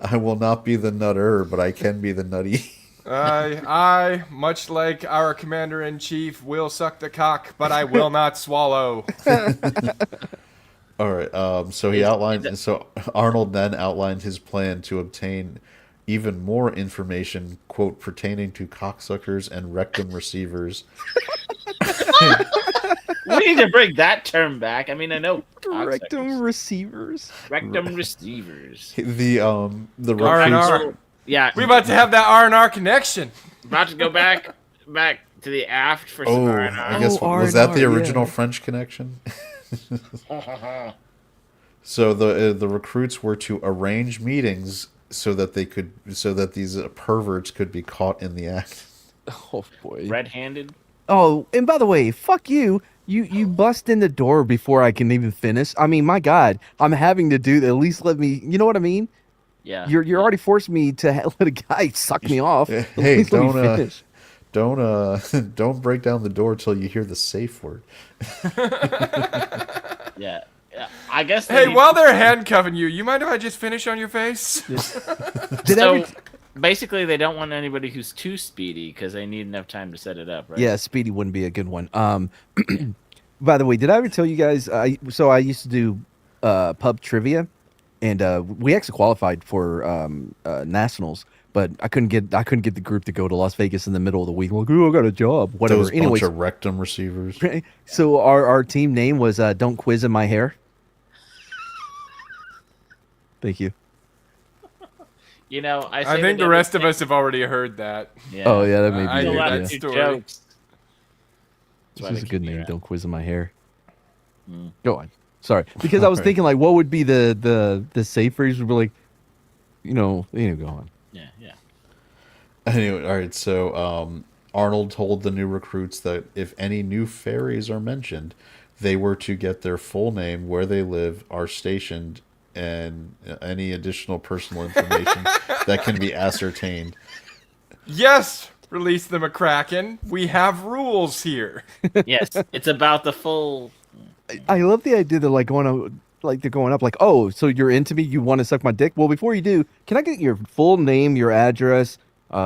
I will not be the nutter, but I can be the nutty. I, much like our commander-in-chief, will suck the cock, but I will not swallow. All right. So Arnold then outlined his plan to obtain even more information, quote, pertaining to cocksuckers and rectum receivers. We need to bring that term back. I mean, I know Rectum receivers. rectum receivers. The recruits. R&R. Yeah, We about to have that R&R connection. about to go back to the aft for some Oh, R&R. I guess Oh, was that the R&R, original yeah. French connection? So the recruits were to arrange meetings so that these perverts could be caught in the act. Oh boy. Red-handed. Oh, and by the way, fuck you. You bust in the door before I can even finish. I mean, my God, I'm having to do. At least let me. You know what I mean? Yeah. You're already forcing me to let a guy suck me off. At Hey, least let me finish. don't break down the door till you hear the safe word. Yeah. I guess. Hey, while they're handcuffing you, you mind if I just finish on your face? Did so every- basically, they don't want anybody who's too speedy because they need enough time to set it up, right? Yeah, Speedy wouldn't be a good one. By the way, did I ever tell you guys? I used to do pub trivia, and we actually qualified for nationals, but I couldn't get the group to go to Las Vegas in the middle of the week. Like, oh, I got a job, whatever. Those Anyways, bunch of rectum receivers. so our team name was "Don't Quiz in My Hair." Thank you. You know, I think the rest of us have already heard that. Yeah. Oh yeah, that may I be knew it. that Yeah. too. This story. Jokes. is a good name. Don't quiz in my hair. Mm. Go on. Sorry, because I was thinking like, what would be the safe phrase? Would be like, go on. Yeah. Anyway, all right. So Arnold told the new recruits that if any new fairies are mentioned, they were to get their full name, where they live, are stationed, and any additional personal information that can be ascertained. Yes, release the McCracken. We have rules here. Yes, it's about the full. I love the idea that they're going up like, oh, so you're into me? You want to suck my dick? Well, before you do, can I get your full name, your address,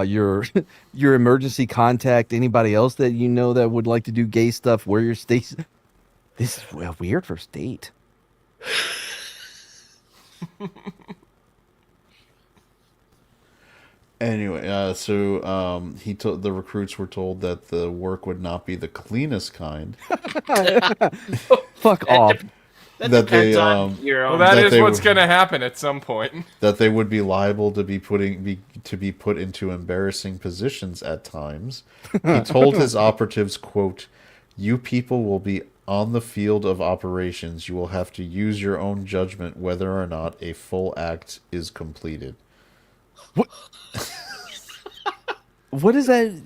your your emergency contact, anybody else that you know that would like to do gay stuff? Where your state? This is a weird first date. Anyway, he told the recruits were told that the work would not be the cleanest kind. Fuck off. That That depends they, on your Well, own. that that is they what's were- going to happen at some point. That they would be liable to be put into embarrassing positions at times. He told his operatives, quote, "You people will be on the field of operations. You will have to use your own judgment whether or not a full act is completed." What is that?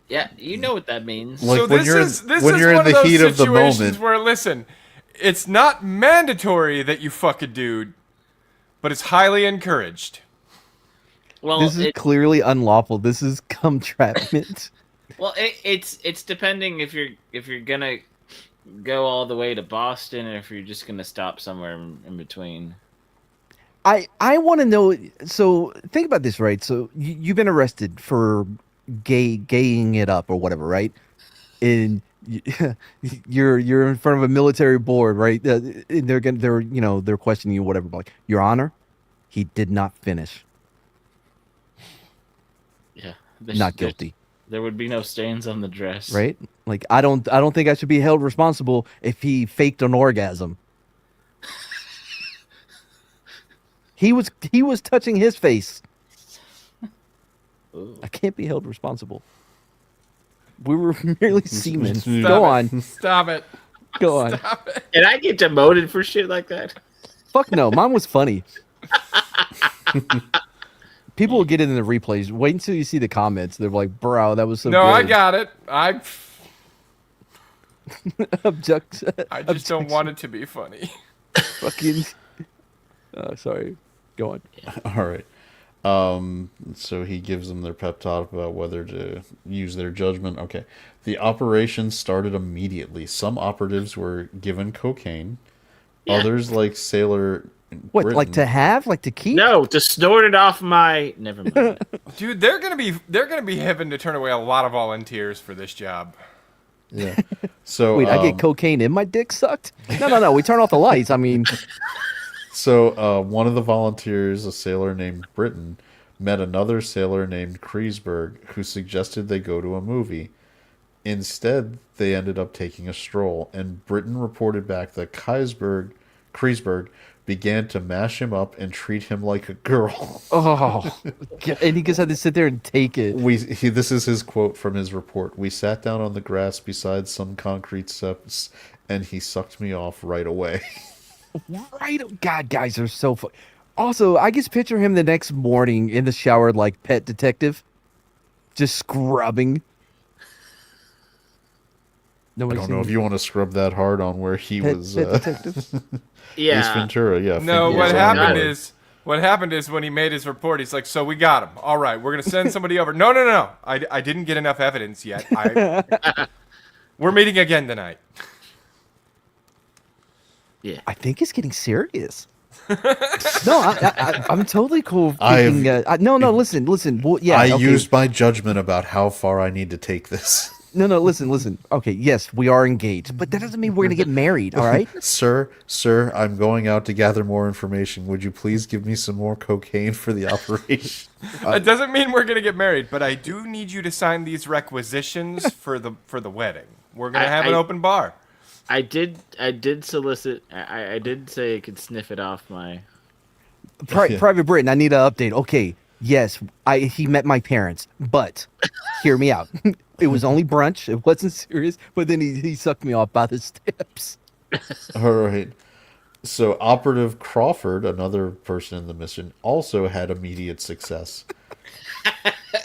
Yeah, you know what that means. Like, So when this you're in- is this when is you're in one the of those heat of the situations moment. where, listen, it's not mandatory that you fuck a dude, but it's highly encouraged. Well, This is clearly unlawful. This is cum trapment. it's depending if you're gonna go all the way to Boston or if you're just gonna stop somewhere in between. I want to know. So think about this, right? So you've been arrested for gaying it up or whatever, right? And you're in front of a military board, right? And they're questioning you, whatever. Like, Your Honor, he did not finish. Yeah, Not guilty, There would be no stains on the dress, right? Like, I don't think I should be held responsible if he faked an orgasm. He was touching his face. Ooh. I can't be held responsible. We were merely seamen. Stop Go it. on. Stop it. Go on. Stop it. And I get demoted for shit like that. Fuck no. Mine was funny. People will get it in the replays. Wait until you see the comments. They're like, bro, that was so No, good. I got it. I Object. just don't want it to be funny. Fucking. Sorry. Go on. All right. So he gives them their pep talk about whether to use their judgment. Okay. The operation started immediately. Some operatives were given cocaine. Yeah. Others, like Sailor What, Britain, like to have? Like to keep? No, to snort it off my. Never mind. Dude, they're gonna be having to turn away a lot of volunteers for this job. Yeah. So Wait, I get cocaine in my dick sucked? No. We turn off the lights. I mean, So one of the volunteers, a sailor named Britain, met another sailor named Kreisberg, who suggested they go to a movie. Instead, they ended up taking a stroll, and Britain reported back that Kreisberg began to mash him up and treat him like a girl. oh. And he just had to sit there and take it. This is his quote from his report. "We sat down on the grass beside some concrete steps, and he sucked me off right away." Right. God, guys are so fun. Also, I just picture him the next morning in the shower like Pet Detective, just scrubbing. I don't know if you want to scrub that hard on where he was. Pet Detective. Ace Yeah. Ventura, yeah. No, fingers what on happened there. is when he made his report, he's like, "So we got him. All right, we're gonna send somebody over." No. I didn't get enough evidence yet. We're meeting again tonight. Yeah. I think it's getting serious. No, I'm totally cool. Thinking, no, listen. Well, yeah, I okay. used my judgment about how far I need to take this. No, listen. Okay, yes, we are engaged, but that doesn't mean we're gonna get married. All right? Sir, I'm going out to gather more information. Would you please give me some more cocaine for the operation? It doesn't mean we're gonna get married, but I do need you to sign these requisitions for the wedding. We're gonna have an open bar. I did solicit. I did say I could sniff it off my. Private Britain, I need an update. Okay, yes, he met my parents, but hear me out. It was only brunch. It wasn't serious, but then he sucked me off by the steps. All right. So Operative Crawford, another person in the mission, also had immediate success.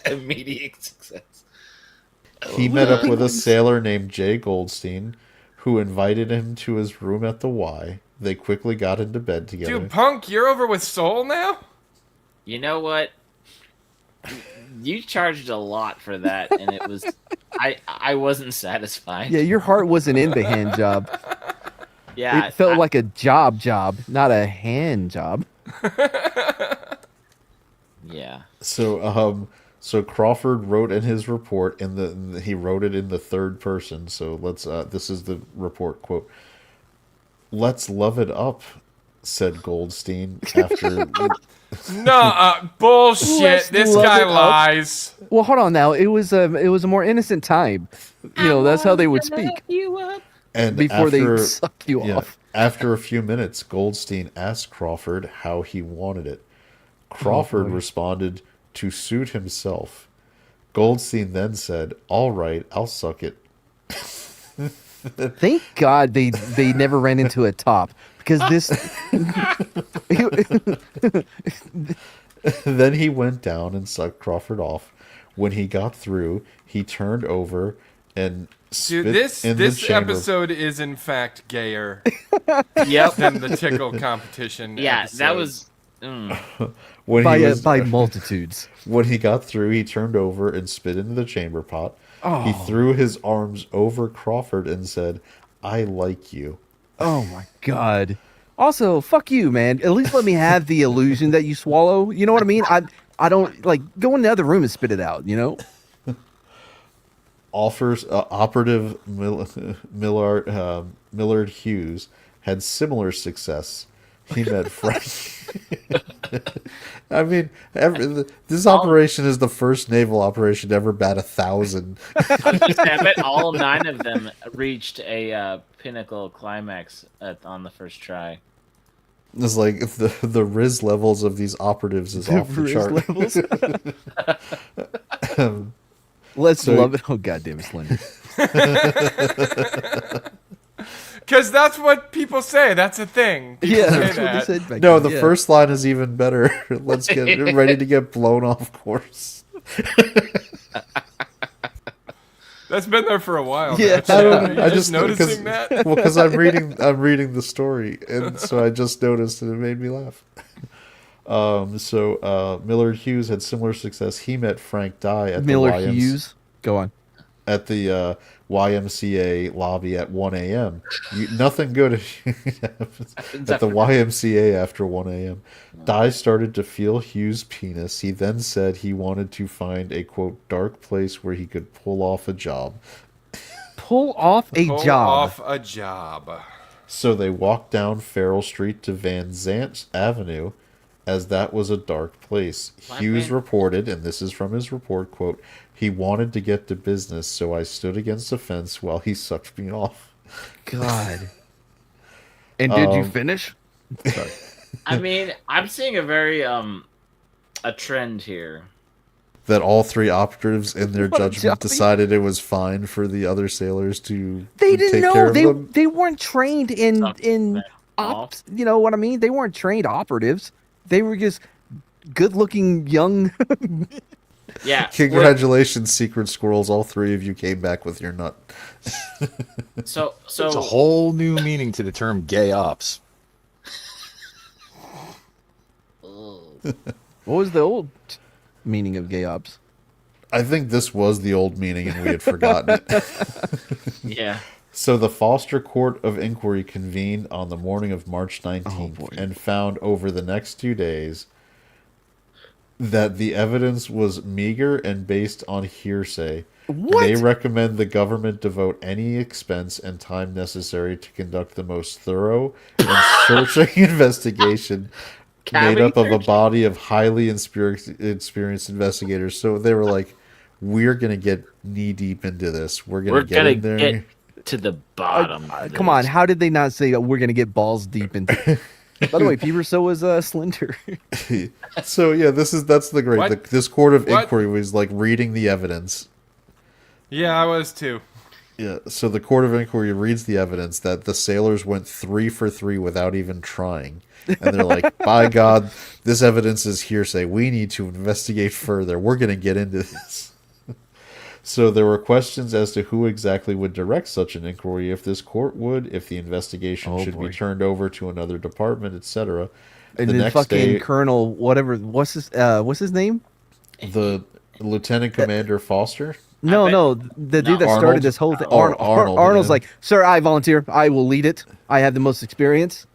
Immediate success. He met up with a sailor named Jay Goldstein, who invited him to his room at the Y. They quickly got into bed together. Dude, Punk, you're over with Soul now? You know what? You charged a lot for that, and it was. I wasn't satisfied. Yeah, your heart wasn't in the hand job. Yeah, It felt like a job, not a hand job. Yeah. So Crawford wrote in his report, he wrote it in the third person. So this is the report quote. "Let's love it up," said Goldstein after. No, bullshit. Let's This love guy it up. lies. Well, hold on now. It was a more innocent time. That's how they would speak And before they after, suck you off. After a few minutes, Goldstein asked Crawford how he wanted it. Crawford responded to suit himself. Goldstein then said, "All right, I'll suck it." Thank God they never ran into a top because this. Then he went down and sucked Crawford off. When he got through, he turned over and spit Dude, this in the chamber. episode is in fact gayer Yep. than the tickle competition. Yeah, episode. that was. When by he was, by multitudes. when he got through, he turned over and spit into the chamber pot. He threw his arms over Crawford and said, "I like you." Oh my God. Also, fuck you, man. At least let me have the illusion that you swallow. You know what I mean? I don't like go in the other room and spit it out. Operative Millard Hughes had similar success. He met Frank. I mean, this operation is the first naval operation to ever bat 1,000. I bet all 9 of them reached a pinnacle climax on the first try. It's like the Riz levels of these operatives is off the chart. Let's love it. Oh, goddamn, Slender. Because that's what people say. That's a thing. People Yeah, say that's what they that. said back No, then, the yeah. first line is even better. Let's get ready to get blown off course. That's been there for a while. Yeah. now. I don't know. Are you I just just noticing that. Well, because I'm reading the story, and so I just noticed, and it made me laugh. Millard Hughes had similar success. He met Frank Dye at Miller the Hughes. Go on. at the YMCA lobby at 1 a.m. Nothing good at the YMCA after 1 a.m. Dye started to feel Hughes' penis. He then said he wanted to find a, quote, dark place where he could pull off a job. Pull off a Pull job. off a job. So they walked down Farrell Street to Van Zant Avenue, as that was a dark place. Hughes reported, and this is from his report, quote, "He wanted to get to business, so I stood against a fence while he sucked me off." God. And did you finish? Sorry. I mean, I'm seeing a very a trend here. That all 3 operatives in their What a judgment jobbie. decided it was fine for the other sailors to They didn't take care know. of They them. they weren't trained in Suck ops. You know what I mean? They weren't trained operatives. They were just good-looking young. Yeah. Congratulations, secret squirrels! All 3 of you came back with your nut. So There's a whole new meaning to the term gay ops. What was the old meaning of gay ops? I think this was the old meaning, and we had forgotten it. yeah. So the Foster Court of Inquiry convened on the morning of March 19th and found over the next 2 days that the evidence was meager and based on hearsay. What? They recommend the government devote any expense and time necessary to conduct the most thorough and searching investigation made up of a body of highly experienced investigators. So they were like, we're going to get knee deep into this. We're going to get in there. Get to the bottom. of Come on, this. how did they not say we're gonna get balls deep into? By the way, Peeper, so was Slender. So yeah, that's the great. What? This court of What? inquiry was like reading the evidence. Yeah, I was too. Yeah, so the court of inquiry reads the evidence that the sailors went 3 for 3 without even trying. And they're like, by God, this evidence is hearsay. We need to investigate further. We're going to get into this. So there were questions as to who exactly would direct such an inquiry, if this court would, if the investigation should be turned over to another department, etc. And then fucking Colonel, whatever, what's his name? The Lieutenant Commander Foster? No, the dude that Arnold? started this whole thing. Arnold, Arnold's yeah. like, sir, I volunteer. I will lead it. I have the most experience.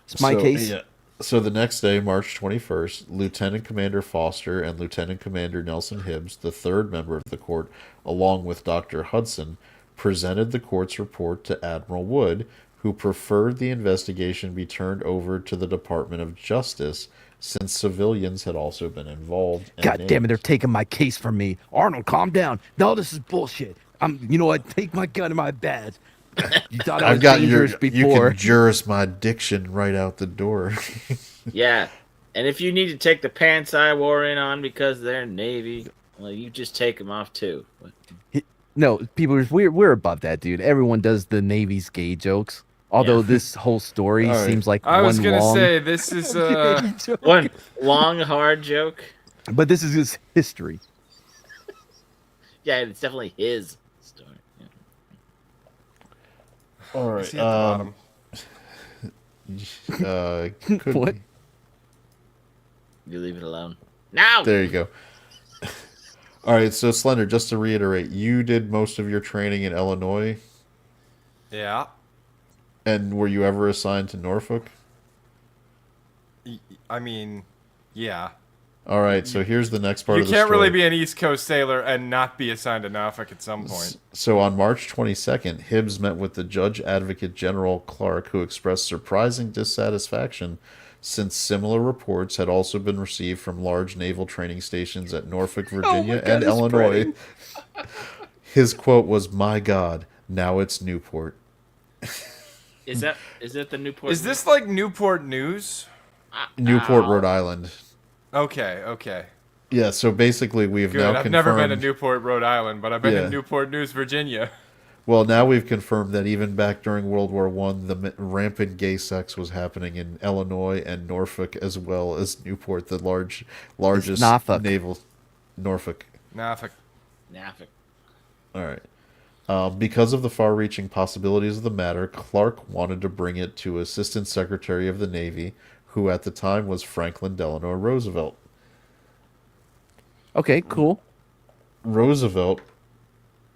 It's my case. Yeah. So the next day, March 21st, Lieutenant Commander Foster and Lieutenant Commander Nelson Hibbs, the third member of the court, along with Dr. Hudson, presented the court's report to Admiral Wood, who preferred the investigation be turned over to the Department of Justice since civilians had also been involved. And God damn it, they're named. taking my case from me. Arnold, calm down. No, this is bullshit. You know what? Take my gun and my badge. You thought I was I've got dangerous You before. can juris my diction right out the door. Yeah. And if you need to take the pants I wore in on because they're Navy, well, you just take them off too. No, people, we're above that, dude. Everyone does the Navy's gay jokes. Although Yeah. this whole story All right. seems like I was one gonna long, say this is One long, hard joke. but this is just history. Yeah, it's definitely his story. Yeah. All is right. he at the bottom? Could What? be. You leave it alone. Now! There you go. All right, so Slender, just to reiterate, you did most of your training in Illinois, Yeah. and were you ever assigned to Norfolk? I mean, yeah. All right, so here's the next part You of the can't story. really be an East Coast sailor and not be assigned to Norfolk at some point. So on March 22nd, Hibbs met with the Judge Advocate General Clark, who expressed surprising dissatisfaction since similar reports had also been received from large naval training stations at Norfolk, Virginia, God, and it's Illinois. spreading. His quote was, "My God, now it's Newport." Is that the Newport? Is this like Newport News? Newport, Ow. Rhode Island. Okay. Yeah, so basically we've Good. now I've confirmed... never been to Newport, Rhode Island, but I've been Yeah. to Newport News, Virginia. Well, now we've confirmed that even back during World War One, the rampant gay sex was happening in Illinois and Norfolk, as well as Newport, the largest Norfolk. naval... Norfolk. Norfolk. Norfolk. All right. Because of the far-reaching possibilities of the matter, Clark wanted to bring it to Assistant Secretary of the Navy, who at the time was Franklin Delano Roosevelt. Okay, cool. Roosevelt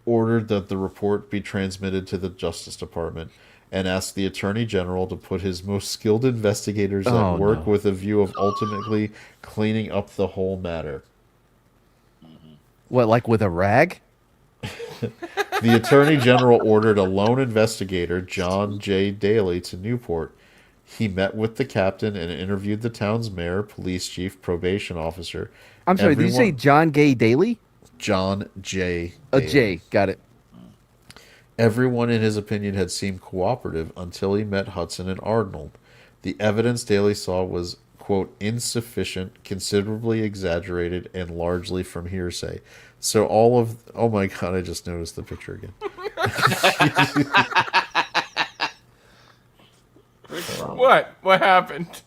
ordered that the report be transmitted to the Justice Department and asked the Attorney General to put his most skilled investigators Oh, at work no. with a view of ultimately cleaning up the whole matter. What, like with a rag? The Attorney General ordered a lone investigator, John J. Daly, to Newport. He met with the captain and interviewed the town's mayor, police chief, probation officer. I'm sorry, did you say Everyone- John Gay Daly? John J. A Daly. J, got it. Everyone, in his opinion, had seemed cooperative until he met Hudson and Arnold. The evidence Daly saw was, quote, insufficient, considerably exaggerated, and largely from hearsay. So all of... Oh my god, I just noticed the picture again. What? What happened?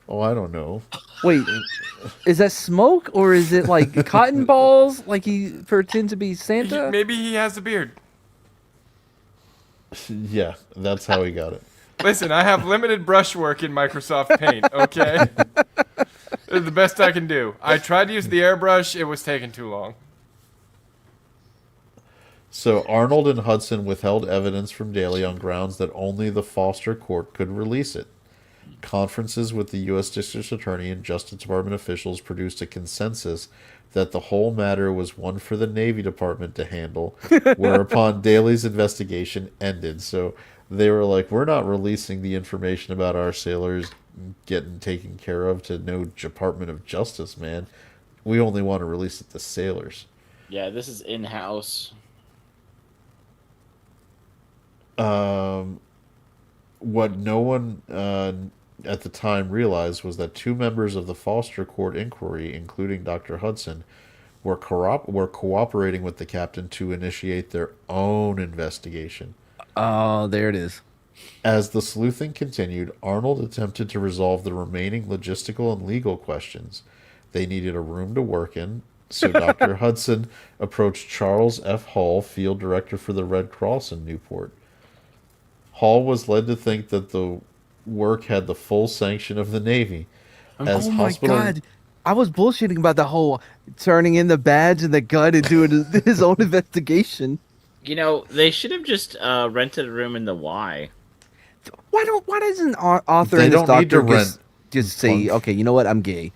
Oh, I don't know. Wait, is that smoke or is it like cotton balls? Like he pretends to be Santa? Maybe he has a beard. Yeah, that's how he got it. Listen, I have limited brushwork in Microsoft Paint, okay? It's the best I can do. I tried to use the airbrush, it was taking too long. So Arnold and Hudson withheld evidence from Daly on grounds that only the Foster Court could release it. Conferences with the U.S. District Attorney and Justice Department officials produced a consensus that the whole matter was one for the Navy Department to handle, whereupon Daly's investigation ended. So they were like, we're not releasing the information about our sailors getting taken care of to no Department of Justice, man. We only want to release it to sailors. Yeah, this is in-house. What no one at the time realized was that two members of the Foster Court inquiry, including Dr. Hudson, were cooperating with the captain to initiate their own investigation. Oh, there it is. As the sleuthing continued, Arnold attempted to resolve the remaining logistical and legal questions. They needed a room to work in, so Dr. Hudson approached Charles F. Hall, field director for the Red Cross in Newport. Hall was led to think that the work had the full sanction of the Navy. As Oh my hospital- god. I was bullshitting about the whole turning in the badge and the gun and doing his own investigation. You know, they should have just rented a room in the Y. Why doesn't author They and this don't need to doctor rent just say, bunk. okay, you know what, I'm gay.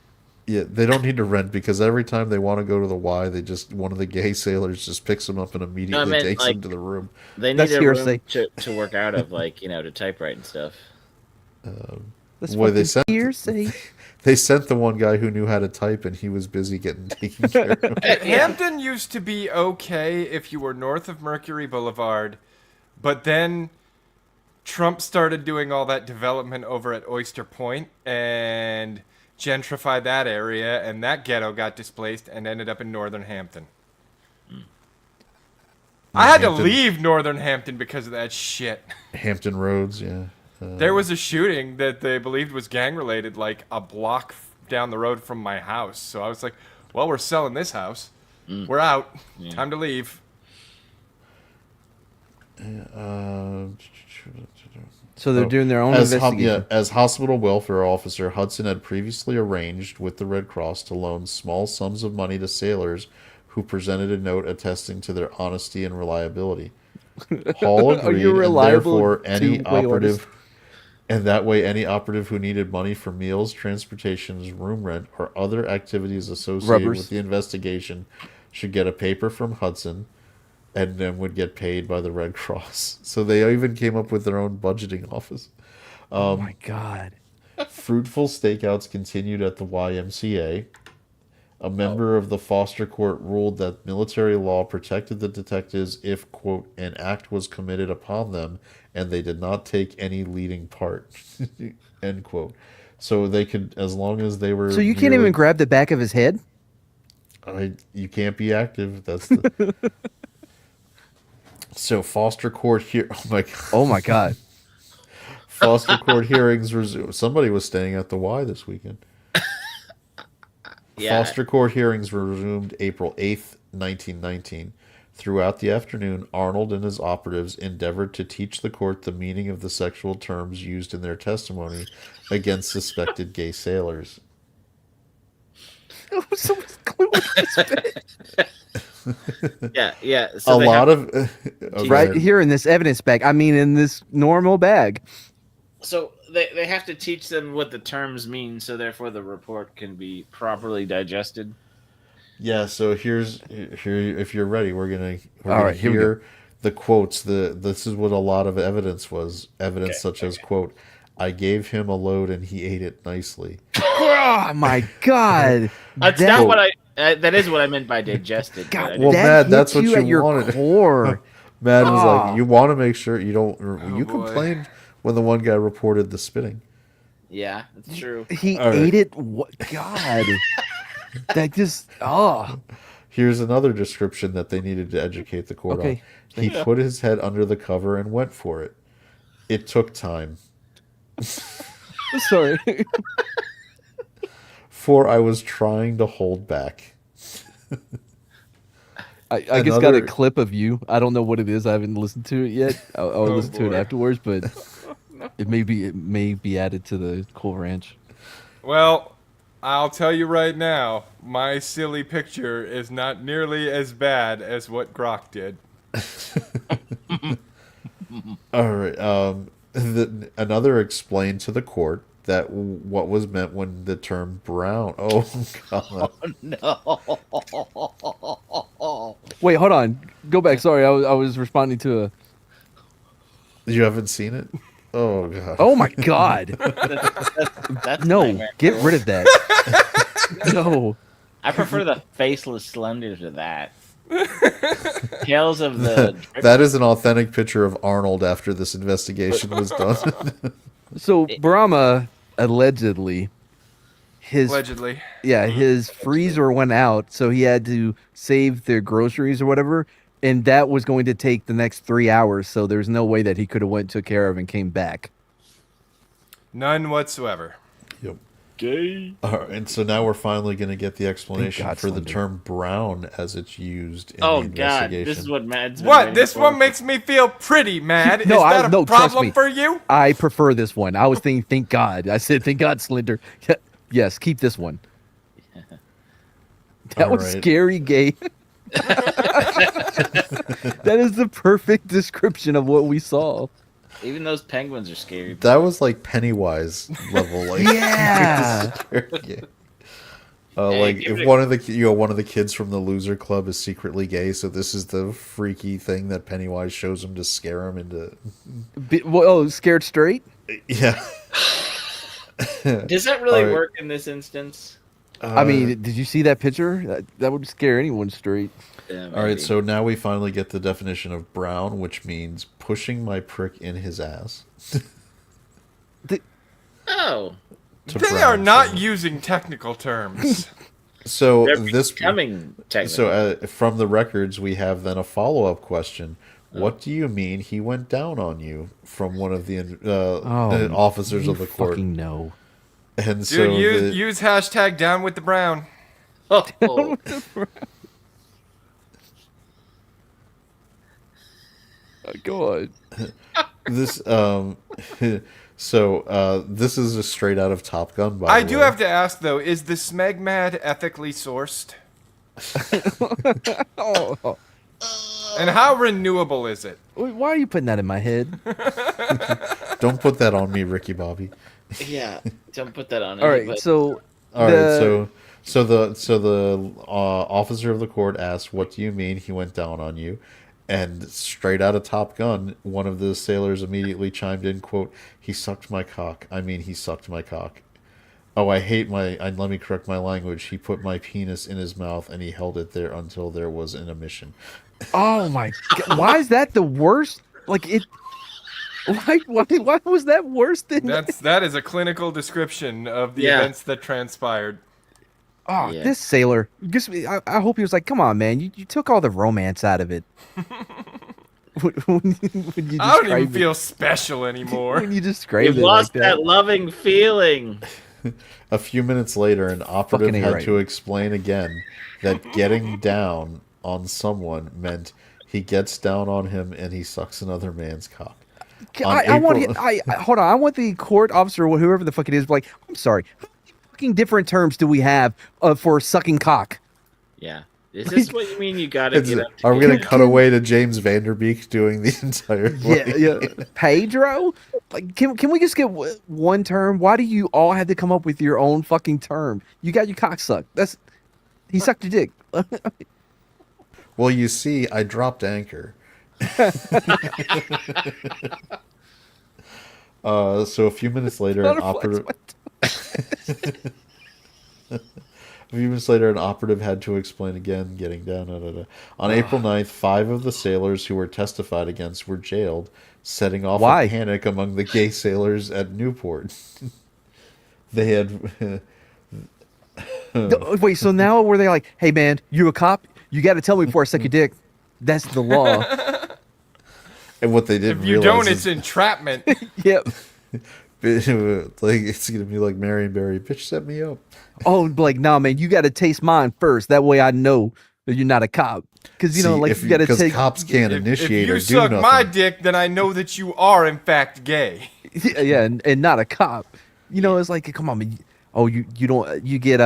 Yeah, they don't need to rent because every time they want to go to the Y, one of the gay sailors just picks them up and No, I immediately meant, takes like, them to the room. they need That's a hearsay. room to work out of, like, to typewrite and stuff. That's Boy, they fucking sent hearsay. they sent the one guy who knew how to type, and he was busy getting taken care of. Hampton used to be okay if you were north of Mercury Boulevard, but then Trump started doing all that development over at Oyster Point and gentrified that area, and that ghetto got displaced and ended up in northern Hampton. I had to Hampton- leave northern Hampton because of that shit. Hampton Roads, yeah. There was a shooting that they believed was gang related, like a block down the road from my house. So I was like, well, we're selling this house. We're out. Time to leave. So they're doing their own investigation. As hospital welfare officer, Hudson had previously arranged with the Red Cross to loan small sums of money to sailors who presented a note attesting to their honesty and reliability. Hall Are agreed, you and reliable therefore any two-way operative, and that way any operative who needed money for meals, transportations, room rent, or other activities associated Rubbers. with the investigation should get a paper from Hudson, and then would get paid by the Red Cross. So they even came up with their own budgeting office. Oh my god. Fruitful stakeouts continued at the YMCA. A member of the Foster Court ruled that military law protected the detectives if, quote, an act was committed upon them and they did not take any leading part, end quote. So they could, as long as they were... So you can't even grab the back of his head? You can't be active. That's the... So Foster Court here... Oh my God. Oh my god. Foster Court hearings resumed. Somebody was staying at the Y this weekend. Yeah. Foster Court hearings were resumed April 8th, 1919. Throughout the afternoon, Arnold and his operatives endeavored to teach the court the meaning of the sexual terms used in their testimony against suspected gay sailors. Someone's gluing this bit. Yeah. So A lot of... Right here in this evidence bag. I mean, in this normal bag. So they have to teach them what the terms mean, so therefore the report can be properly digested. Yeah, so here if you're ready, we're gonna All right, here we hear the quotes. This is what a lot of evidence was. Evidence Okay, such as, quote, I gave him a load and he ate it nicely. Oh my god. That's not what that is what I meant by digested. but I God, didn't- Well, that Mad, hits that's what you you at your wanted. core. Mad was Ah. like, you want to make sure you don't... you boy. complained when the one guy reported the spitting. yeah, that's true. He All right. ate it. What? God. That just. Oh. Here's another description that they needed to educate the court Okay. on. He put his head under the cover and went for it. It took time. Sorry. For I was trying to hold back. I just got a Another- clip of you. I don't know what it is. I haven't listened to it yet. I'll listen to it boy. afterwards, but it may be added to the Cool Ranch. Well, I'll tell you right now, my silly picture is not nearly as bad as what Grok did. All right. Another explained to the court that what was meant when the term brown. Oh God! Wait, hold on. Go back. Sorry, I was responding to a. You haven't seen it? Oh God! Oh my God! That's No, nightmare get fuel. rid of that. No. I prefer the faceless slender to that. Tales of the That is an authentic picture of Arnold after this investigation was done. So Brahma allegedly, his Allegedly. his freezer went out, so he had to save their groceries or whatever, and that was going to take the next 3 hours. So there's no way that he could have went, took care of, and came back. None whatsoever. Yep. gay. All right, and so now we're finally going to get the explanation God, for the Slender. term brown as it's used in Oh the God, investigation. this is what Mad's been What? waiting This for. one makes me feel pretty mad. No, Is that a no, trust problem me. for you? I prefer this one. I was thinking, thank God. I said, thank God, Slender. Yes, keep this one. That All was right. scary gay. That is the perfect description of what we saw. Even those penguins are scary. That was like Pennywise level, like Yeah. yeah. Hey, Like give if it a- one of the kids from the loser club is secretly gay, so this is the freaky thing that Pennywise shows him to scare him into. Scared straight? Yeah. Does that really Alright. work in this instance? I mean, did you see that picture? That would scare anyone straight. Yeah, All right, maybe. so now we finally get the definition of brown, which means pushing my prick in his ass. Oh, To They brown are not someone. using technical terms. So they're this becoming technical. so from the records we have then a follow-up question. What do you mean he went down on you? From one of the officers You of the court. fucking know. And Dude, so use hashtag down with the brown. Oh, Go on. this this is a straight out of Top Gun, by I the do way. have to ask though, is the Smegmad ethically sourced? Oh, And how renewable is it? why are you putting that in my head? Don't put that on me, Ricky Bobby. yeah. Don't put that on. All right, anybody. so All right, so the officer of the court asked, "What do you mean he went down on you?" And straight out of Top Gun, one of the sailors immediately chimed in, "Quote: He sucked my cock. I mean, he sucked my cock. Oh, I hate let me correct my language. He put my penis in his mouth and he held it there until there was an emission." oh my god, why is that the worst? Like it. Why was that worse than? That is a clinical description of the Yeah. events that transpired. Oh, Yeah. this sailor. I hope he was like, come on, man. You took all the romance out of it. when you I don't even describe it- feel special anymore. when you describe You've it lost like that loving feeling. A few minutes later, an operative Fucking had right. to explain again that getting down on someone meant he gets down on him and he sucks another man's cock. On I want April- hold on. I want the court officer or whoever the fuck it is. Like, I'm sorry. How many fucking different terms do we have for sucking cock? Yeah. Is this what you mean? You gotta It's- get up. Are we get going to down? cut away to James Vanderbeek doing the entire Yeah. Pedro. Like, can we just get one term? Why do you all have to come up with your own fucking term? You got your cock sucked. He sucked your dick. Well, you see, I dropped anchor. So a few minutes later, an operative. A few minutes later, an operative had to explain again, getting down. On April 9th, 5 of the sailors who were testified against were jailed, setting off Why? a panic among the gay sailors at Newport. They had. Wait, so now were they like, hey man, you a cop? You got to tell me before I suck your dick. That's the law. And what they didn't If you realize don't, it's is, entrapment. Yep. like it's gonna be like Marion Barry, bitch, set me up. Oh, like, nah, man, you got to taste mine first. That way I know that you're not a cop. Because, you know, See, like, if you got to because take. cops can't If initiate you or do suck nothing. my dick, then I know that you are in fact gay. Yeah, and not a cop. You know, it's like, come on, man. Oh, you don't, you get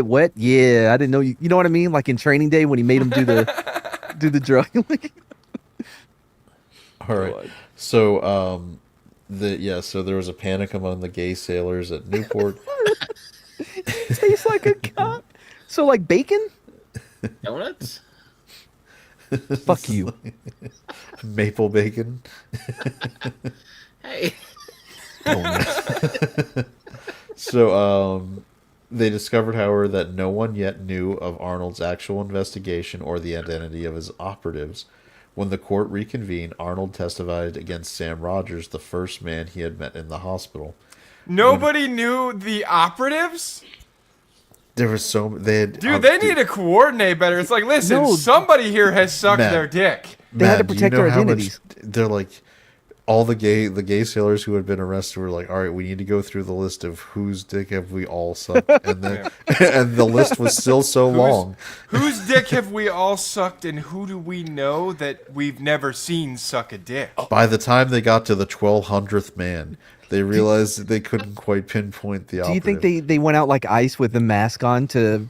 wet? Yeah, I didn't know you. You know what I mean? Like in Training Day when he made him do the drug. All right. So, so there was a panic among the gay sailors at Newport. Tastes like a cop. So, like bacon? Donuts? Fuck you. Maple bacon. Hey. So, they discovered, however, that no one yet knew of Arnold's actual investigation or the identity of his operatives. When the court reconvened, Arnold testified against Sam Rogers, the first man he had met in the hospital. Nobody knew the operatives? There was they had Dude, they need to coordinate better. It's like, listen, No. somebody here has sucked Matt. their dick. They had to do you protect know their how much- identities. They're like all the gay sailors who had been arrested were like, all right, we need to go through the list of whose dick have we all sucked, and then and the list was still so long. Whose dick have we all sucked, and who do we know that we've never seen suck a dick? By the time they got to the 1200th man, they realized that they couldn't quite pinpoint the Do operative. you think they went out like ice with the mask on to.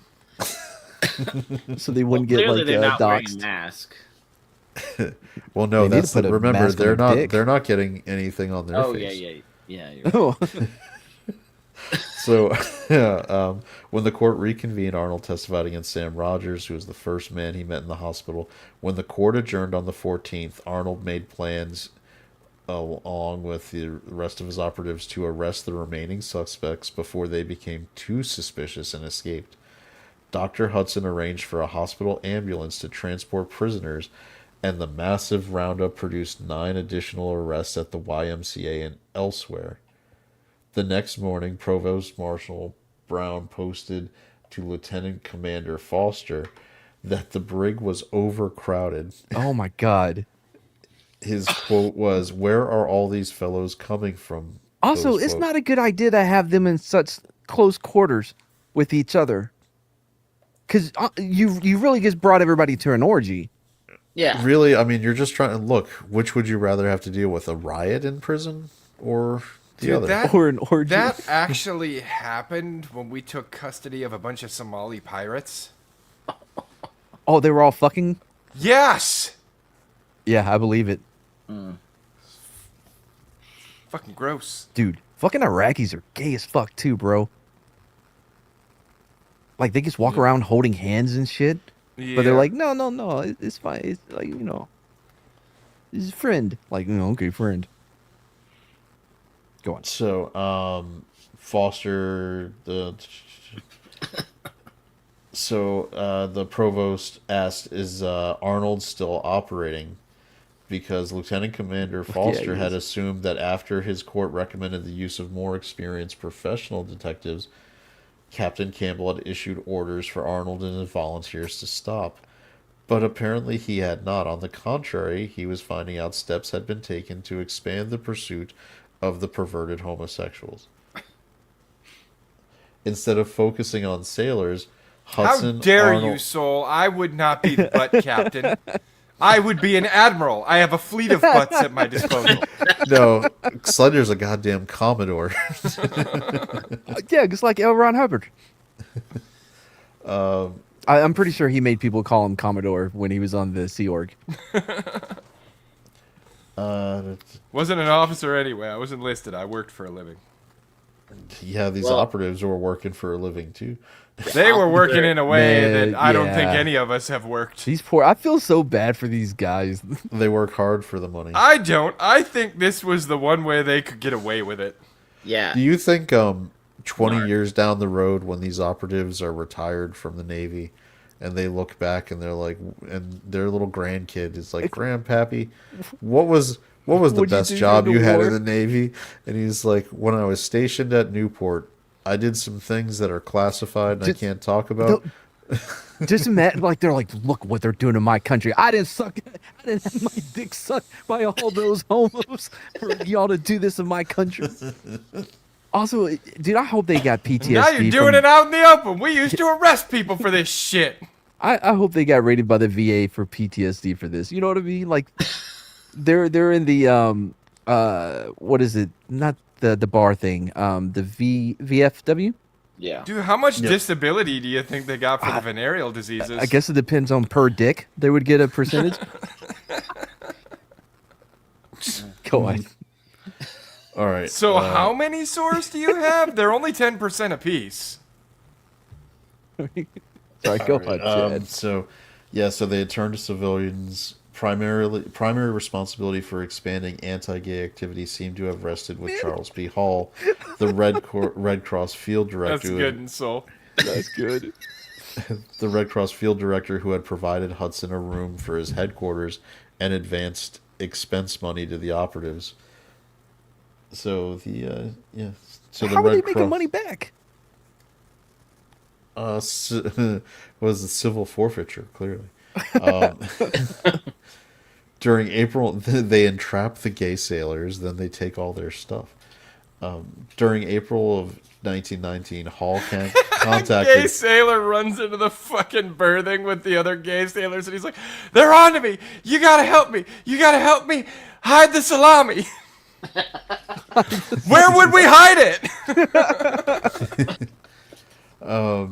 So they wouldn't get Clearly, like they're not wearing a doxxed? mask. Well, no, They need that's to put a remember mask on they're their not dick. they're not getting anything on their Oh, face. yeah. You're right. Oh, So, when the court reconvened, Arnold testified against Sam Rogers, who was the first man he met in the hospital. When the court adjourned on the 14th, Arnold made plans, along with the rest of his operatives, to arrest the remaining suspects before they became too suspicious and escaped. Dr. Hudson arranged for a hospital ambulance to transport prisoners, and the massive roundup produced 9 additional arrests at the YMCA and elsewhere. The next morning, Provost Marshal Brown posted to Lieutenant Commander Foster that the brig was overcrowded. Oh my God. His quote was, "Where are all these fellows coming from?" Also, Close it's quote. not a good idea to have them in such close quarters with each other. Because you really just brought everybody to an orgy. Yeah. Really, I mean, you're just trying to look. Which would you rather have to deal with, a riot in prison or the Dude, other? that, Or an orgy. that actually happened when we took custody of a bunch of Somali pirates. Oh, they were all fucking? Yes! Yeah, I believe it. Fucking gross. Dude, fucking Iraqis are gay as fuck too, bro. Like, they just walk around holding hands and shit. Yeah. But they're like, no, it's fine. It's like, he's a friend. Like, okay, friend. Go on. So, Foster, the provost asked, "Is Arnold still operating?" Because Lieutenant Commander Foster he had is. assumed that after his court recommended the use of more experienced professional detectives, Captain Campbell had issued orders for Arnold and his volunteers to stop. But apparently he had not. On the contrary, he was finding out steps had been taken to expand the pursuit of the perverted homosexuals. Instead of focusing on sailors, Hudson, How dare Arnold, you, Soul? I would not be the butt captain. I would be an admiral. I have a fleet of butts at my disposal. No, Slender's a goddamn Commodore. Yeah, just like L. Ron Hubbard. I'm pretty sure he made people call him Commodore when he was on the Sea Org. Wasn't an officer anyway. I was enlisted. I worked for a living. Yeah, these Well- operatives were working for a living too. They were working in a way Man, that I don't think yeah. any of us have worked. These poor. I feel so bad for these guys. They work hard for the money. I don't. I think this was the one way they could get away with it. Yeah. Do you think 20 years down the road, when these operatives are retired from the Navy and they look back and they're like, and their little grandkid is like, "Grandpappy, what was the What'd you best do job during you the had war?" in the Navy?" And he's like, "When I was stationed at Newport, I did some things that are classified and I Just- can't talk about." Just imagine, like, they're like, look what they're doing to my country. I didn't have my dick sucked by all those homos for y'all to do this in my country. Also, dude, I hope they got PTSD. Now you're doing it out in the open. We used to arrest people for this shit. I hope they got rated by the VA for PTSD for this. You know what I mean? Like, they're in the what is it? Not the bar thing. The VFW. Yeah. Dude, how much disability do you think they got for the venereal diseases? I guess it depends on per dick. They would get a percentage. Go on. All right. So how many sores do you have? They're only 10% apiece. Sorry, go on, Chad. So they had turned to civilians. Primary responsibility for expanding anti-gay activity seemed to have rested with Charles B. Hall, the Red Cross field That's director. good and soul. That's good. The Red Cross field director who had provided Hudson a room for his headquarters and advanced expense money to the operatives. So So How are they making money back? Was the civil forfeiture, clearly. During April, they entrap the gay sailors, then they take all their stuff. During April of 1919, Hall Gay contacted... sailor runs into the fucking berthing with the other gay sailors and he's like, "They're on to me. You gotta help me. You gotta help me. Hide the salami." Where would we hide it?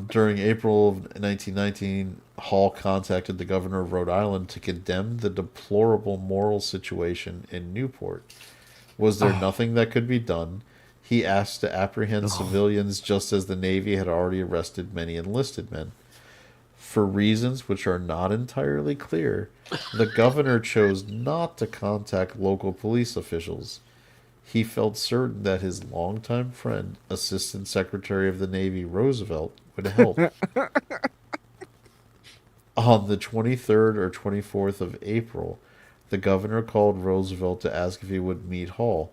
During April of 1919, Hall contacted the governor of Rhode Island to condemn the deplorable moral situation in Newport. Was there nothing that could be done? He asked to apprehend civilians just as the Navy had already arrested many enlisted men. For reasons which are not entirely clear, the governor chose not to contact local police officials. He felt certain that his longtime friend, Assistant Secretary of the Navy Roosevelt, would help. On the 23rd or 24th of April, the governor called Roosevelt to ask if he would meet Hall.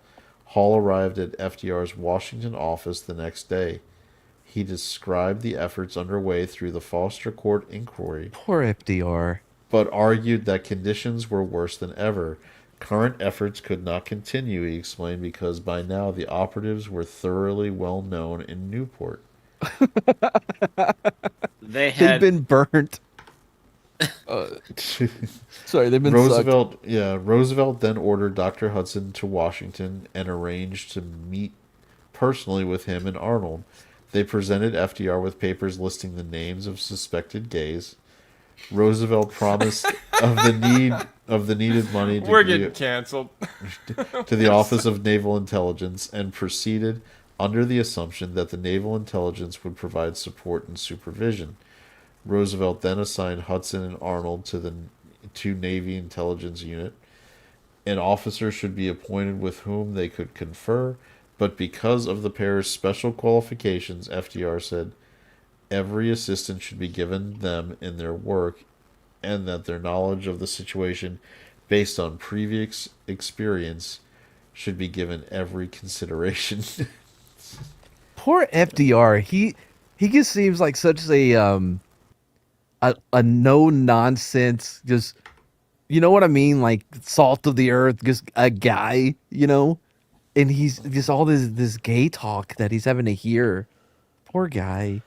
Hall arrived at FDR's Washington office the next day. He described the efforts underway through the Foster Court inquiry, Poor FDR. but argued that conditions were worse than ever. Current efforts could not continue, he explained, because by now the operatives were thoroughly well known in Newport. They They've had been burnt. Sorry, they've been sucked. Roosevelt then ordered Dr. Hudson to Washington and arranged to meet personally with him and Arnold. They presented FDR with papers listing the names of suspected gays. Roosevelt promised of the needed money We're getting canceled. to the Office of Naval Intelligence and proceeded under the assumption that the Naval Intelligence would provide support and supervision. Roosevelt then assigned Hudson and Arnold to the Navy Intelligence Unit. An officer should be appointed with whom they could confer, but because of the pair's special qualifications, FDR said, every assistance should be given them in their work, and that their knowledge of the situation based on previous experience should be given every consideration. Poor FDR. He just seems like such a no nonsense, just, you know what I mean, like salt of the earth, just a guy, and he's just all this gay talk that he's having to hear. Poor guy.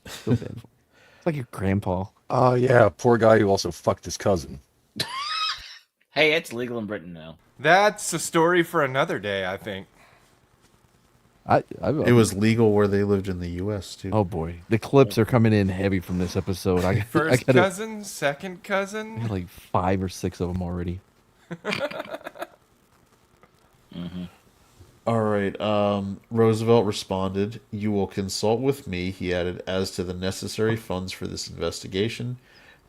So bad. It's like your grandpa. Oh, yeah. Poor guy who also fucked his cousin. Hey, it's legal in Britain now. That's a story for another day, I think. It was legal where they lived in the U.S. too. Oh boy, the clips are coming in heavy from this episode. First cousin, second I cousin. had like 5 or 6 of them already. All right. Roosevelt responded, "You will consult with me," he added, "as to the necessary funds for this investigation.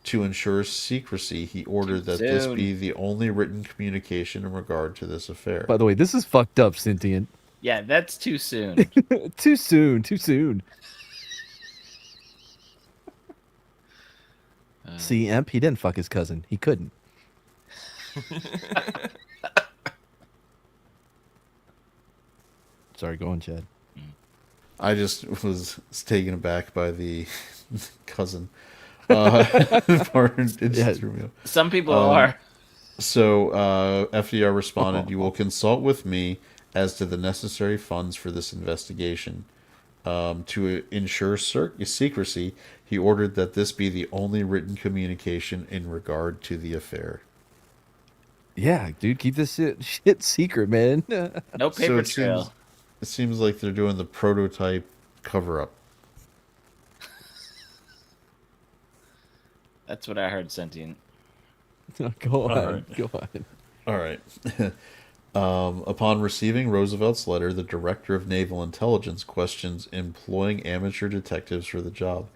To ensure secrecy, he ordered that this be the only written communication in regard to this affair." By the way, this is fucked up, Sentient. Yeah, that's too soon. Too soon. Too soon. See, Imp, he didn't fuck his cousin. He couldn't. Sorry, go on, Chad. I just was taken aback by the cousin part. It just threw me off. Some people are. So FDR responded, "You will consult with me as to the necessary funds for this investigation. To ensure secrecy, he ordered that this be the only written communication in regard to the affair." Yeah, dude, keep this shit secret, man. No paper trail. It seems like they're doing the prototype cover-up. That's what I heard, Sentient. Go on. right. Go on. All right. Upon receiving Roosevelt's letter, the director of Naval Intelligence questions employing amateur detectives for the job.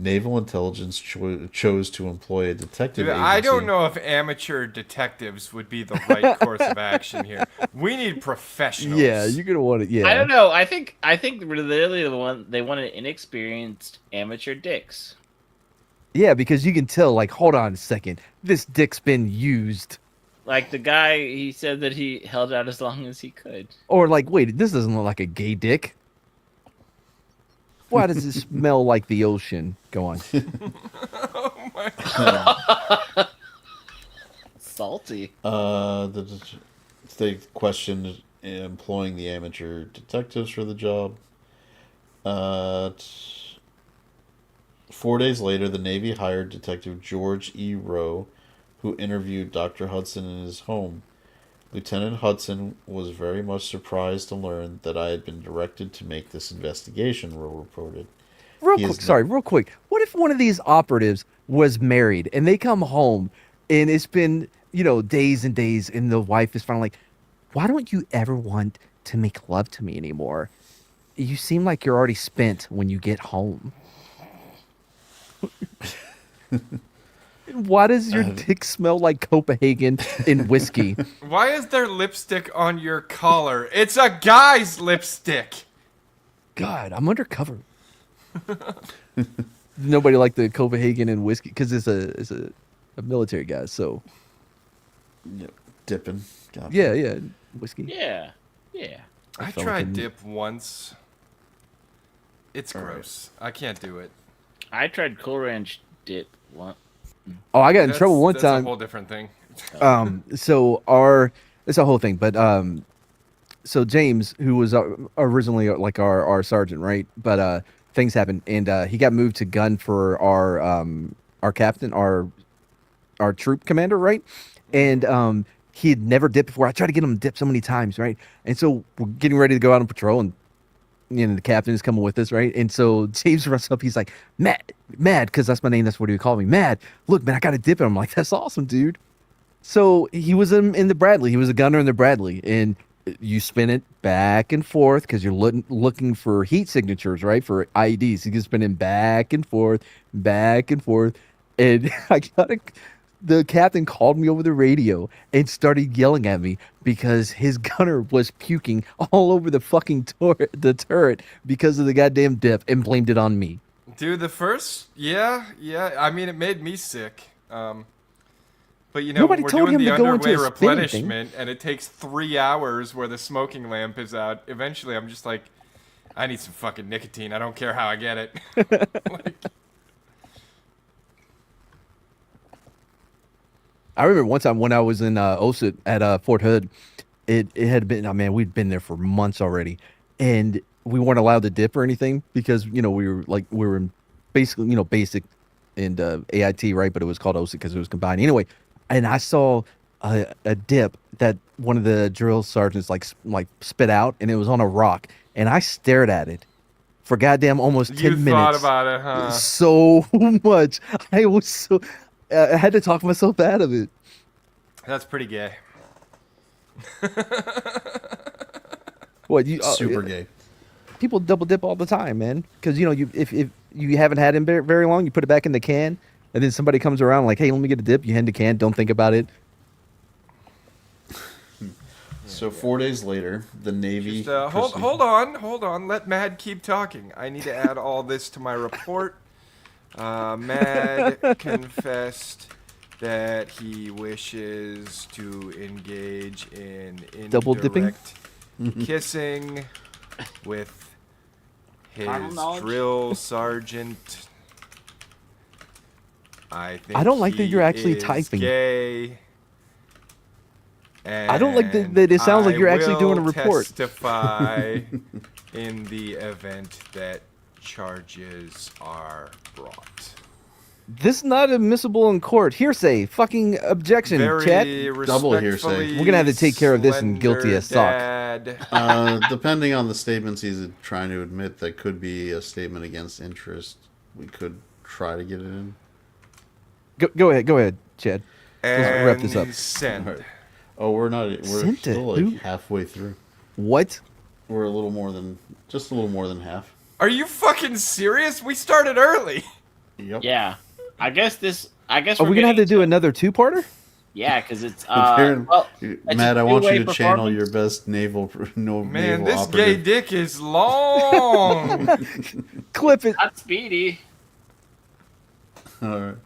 Naval Intelligence chose to employ a detective Dude, agency. I don't know if amateur detectives would be the right course of action here. We need professionals. Yeah, you're gonna want it. Yeah, I don't know. I think literally they wanted inexperienced amateur dicks. Yeah, because you can tell. Like, hold on a second, this dick's been used. Like the guy, he said that he held out as long as he could. Or like, wait, this doesn't look like a gay dick. Why does it smell like the ocean? Go on. Oh my god. Salty. They questioned employing the amateur detectives for the job. 4 days later, the Navy hired Detective George E. Rowe, who interviewed Dr. Hudson in his home. Lieutenant Hudson was very much surprised to learn that I had been directed to make this investigation, Rowe reported. Real quick. What if one of these operatives was married and they come home and it's been, days and days, and the wife is finally like, why don't you ever want to make love to me anymore. You seem like you're already spent when you get home. Why does your dick smell like Copenhagen in whiskey? Why is there lipstick on your collar? It's a guy's lipstick. God, I'm undercover. Nobody liked the Copenhagen and whiskey because it's a military guy. So Yep. Dipping. Gotcha. yeah, whiskey. Yeah. Yeah. I felt tried like dip once. It's gross. I can't do it. I tried Cool Ranch dip once. Oh, I got in trouble one that's time. a whole different thing. So it's a whole thing, but so James, who was originally like our sergeant, right? But things happened, and he got moved to gun for our captain, our troop commander, right? And he had never dipped before. I tried to get him to dip so many times, right? And so we're getting ready to go out on patrol, and the captain is coming with us, right? And so James runs up. He's like, Mad, because that's my name. That's what he would call me. Mad, look, man, I got to dip it. I'm like, that's awesome, dude. So he was in the Bradley. He was a gunner in the Bradley, and you spin it back and forth because you're looking for heat signatures, right? For IEDs, you can spin it back and forth, and the captain called me over the radio and started yelling at me because his gunner was puking all over the fucking turret because of the goddamn dip and blamed it on me. Dude, the first, yeah. I mean, it made me sick. But Nobody we're told doing him the to go into underway a spinning replenishment, and it takes 3 hours where the smoking lamp is out. Eventually, I'm just like, I need some fucking nicotine. I don't care how I get it. I remember one time when I was in OSIT at Fort Hood, it had been, oh man, we'd been there for months already, and we weren't allowed to dip or anything because we were in basically basic and AIT, right? But it was called OSIT because it was combined anyway. And I saw a dip that one of the drill sergeants like spit out, and it was on a rock, and I stared at it for goddamn almost 10 minutes. You thought about it, huh? So much. I was so. I had to talk myself out of it. That's pretty gay. What you? Super gay. People double dip all the time, man. Because if you haven't had it very long, you put it back in the can, and then somebody comes around like, "Hey, let me get a dip." You hand the can, don't think about it. So 4 days later, the Navy. Just, hold on. Let Mad keep talking. I need to add all this to my report. Mad confessed that he wishes to engage in Double dipping? indirect kissing with his Carnal knowledge? drill sergeant. I think I don't like that he you're actually is typing. Gay. I don't like that it sounds like you're actually doing a report. Testify in the event that charges are brought. This is not admissible in court. Hearsay. Fucking objection, chat. Double hearsay. We're gonna have to take care of this and guilty as sock. Depending on the statements he's trying to admit, that could be a statement against interest. We could try to get it in. Go ahead, Chad. Let's wrap this up. And send. All right. Oh, we're not. We're Sent it. still like Who? halfway through. What? We're a little more than half. Are you fucking serious? We started early. Yep. Yeah. I guess Are we gonna have to do another two-parter? Yeah, because it's Matt, I want you two-way to channel performance. your best naval Man, naval this gay operative. dick is long. Clip it. Not speedy. All right.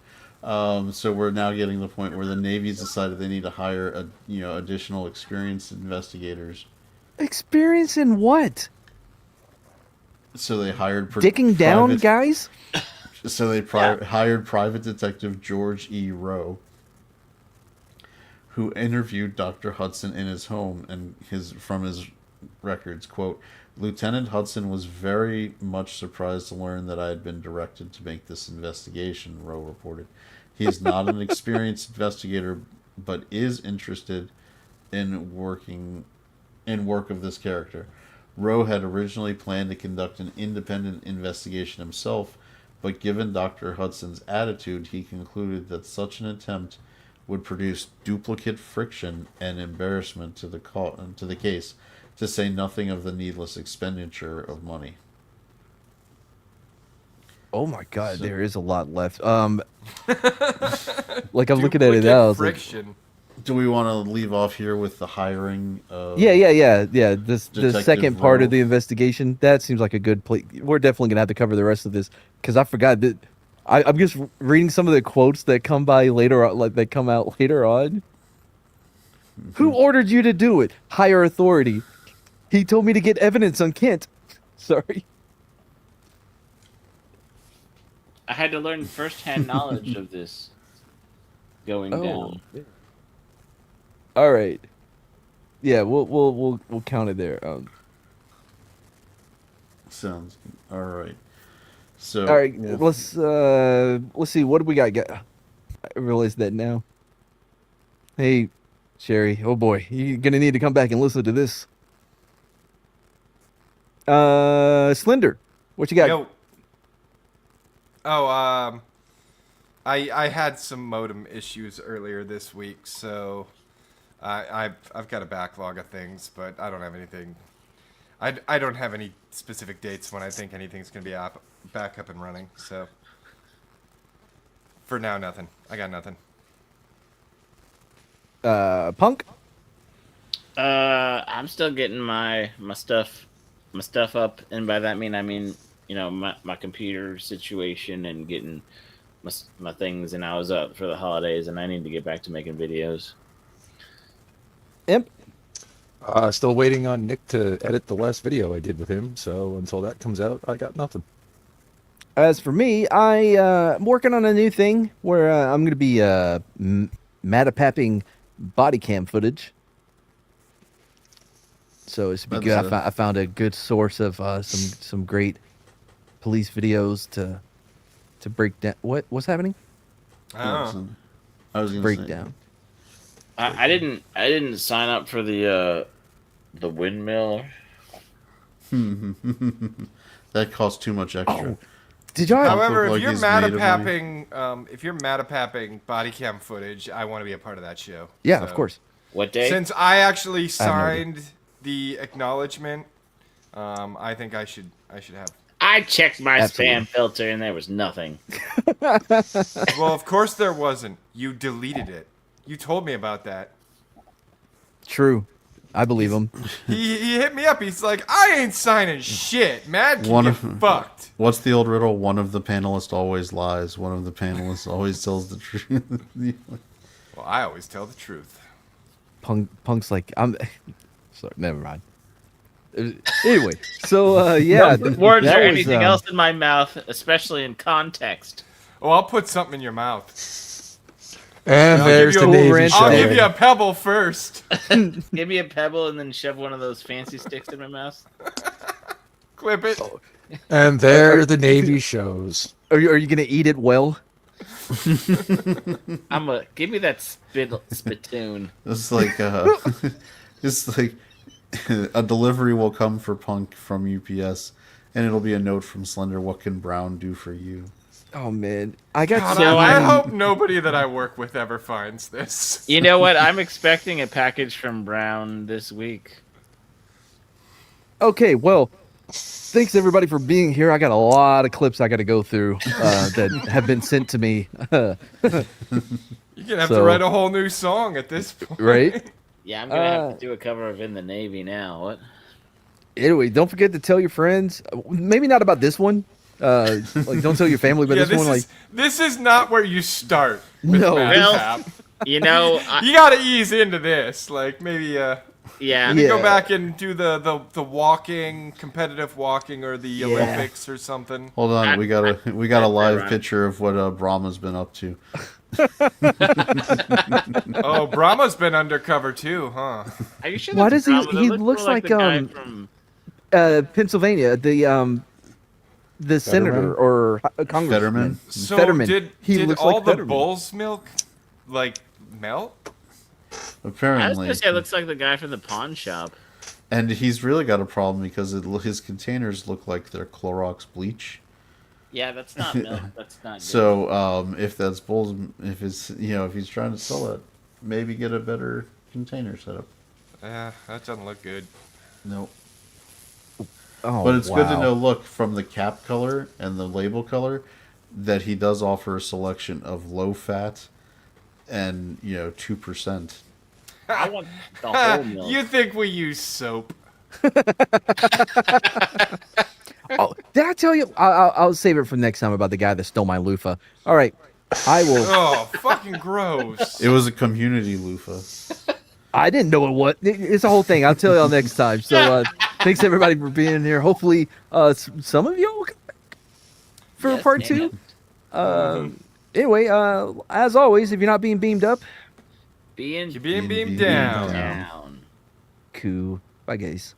So we're now getting to the point where the Navy's decided they need to hire additional experienced investigators. Experience in what? So they hired Dicking down guys? So they hired private detective George E. Rowe, who interviewed Dr. Hudson in his home and from his records. Quote, Lieutenant Hudson was very much surprised to learn that I had been directed to make this investigation, Rowe reported. He is not an experienced investigator, but is interested in work of this character. Rowe had originally planned to conduct an independent investigation himself, but given Dr. Hudson's attitude, he concluded that such an attempt would produce duplicate friction and embarrassment to the case, to say nothing of the needless expenditure of money. Oh my God, So- there is a lot left. Like I'm looking at it Duplicate now. It's like, friction. Do we want to leave off here with the hiring of... yeah. The Detective second part of the Ralph? investigation, that seems like a good place. We're definitely gonna have to cover the rest of this because I forgot that. I'm just reading some of the quotes that come by later, like they come out later on. Who ordered you to do it? Higher authority. He told me to get evidence on Kent. Sorry. I had to learn firsthand knowledge of this going down. All right. Yeah, we'll count it there. Sounds all right. So All right, let's see. What do we got? I realize that now. Hey, Sherry. Oh boy, you're gonna need to come back and listen to this. Slender, what you got? Yo. Oh, I had some modem issues earlier this week, so I've got a backlog of things, but I don't have anything. I don't have any specific dates when I think anything's gonna be back up and running. So for now, nothing. I got nothing. Punk. I'm still getting my stuff up, and by that I mean my computer situation and getting my things, and I was up for the holidays, and I need to get back to making videos. Imp. Still waiting on Nick to edit the last video I did with him. So until that comes out, I got nothing. As for me, I'm working on a new thing where I'm gonna be MADePAPing body cam footage. So it should be good. I found a good source of some great police videos to break down. What's happening? Oh. I was gonna Break say, down. I didn't sign up for the windmill. that costs too much extra. Did y'all? However, look if like you're he's made of MADePAPing body cam footage, I want to be a part of that show. Yeah, So, of course. What day? Since I actually I have no idea. signed the acknowledgement, I think I should have. I checked my Absolutely. spam filter, and there was nothing. Well, of course there wasn't. You deleted it. You told me about that. True. I believe him. He hit me up. He's like, I ain't signing shit. Mad can get fucked. What's the old riddle? One of the panelists always lies. One of the panelists always tells the truth. Well, I always tell the truth. Punk's like I'm. Sorry, never mind. Anyway, so yeah, No words that or was, anything else in my mouth, especially in context. Oh, I'll put something in your mouth. And I'll there's give the you a- Navy I'll show. give you a pebble first. Give me a pebble and then shove one of those fancy sticks in my mouth. Clip it. And there the Navy shows. Are you gonna eat it well? Give me that spittoon. It's like it's like a delivery will come for Punk from UPS, and it'll be a note from Slender. What can Brown do for you? Oh man, I got God, so I many- hope nobody that I work with ever finds this. You know what? I'm expecting a package from Brown this week. Okay, well, thanks everybody for being here. I got a lot of clips I got to go through that have been sent to me. You're gonna have to So- write a whole new song at this point. Right? Yeah, I'm gonna have to do a cover of In the Navy now. What? Anyway, don't forget to tell your friends. Maybe not about this one. Like, don't tell your family about Yeah, this one. Like, this is not where you start with No. MADePAP. You know, You gotta ease into this. Like, maybe, yeah. Yeah. go back and do the walking, competitive walking, or the Olympics or something. Hold on, we got a That's live right. picture of what Brahma's been up to. Oh, Brahma's been undercover too, huh? Are you sure? Why that's does he- Brahma? That he looks looks more like, the guy um, from Pennsylvania, the senator or congressman. Fetterman? So Fetterman. did He looks all like the Fetterman. bull's milk like melt? I was Apparently, gonna say it looks like the guy from the pawn shop. and he's really got a problem because his containers look like they're Clorox bleach. Yeah, that's not milk. That's not good. So if that's bull's, if it's if he's trying to sell it, maybe get a better container setup. Yeah, that doesn't look good. Nope. Oh, But it's good to wow. know, look, from the cap color and the label color, that he does offer a selection of low fat and, 2%. I want the whole milk. You think we use soap? Oh, did I tell you? I'll save it for next time about the guy that stole my loofah. All right, I will. Oh, fucking gross. It was a community loofah. I didn't know it was. It's a whole thing. I'll tell y'all next time. So thanks everybody for being here. Hopefully, some of y'all will come back for Yes, part damn 2. Anyway, as always, if you're not being beamed up, You're being Being beamed beamed down. down. cool. Bye, guys.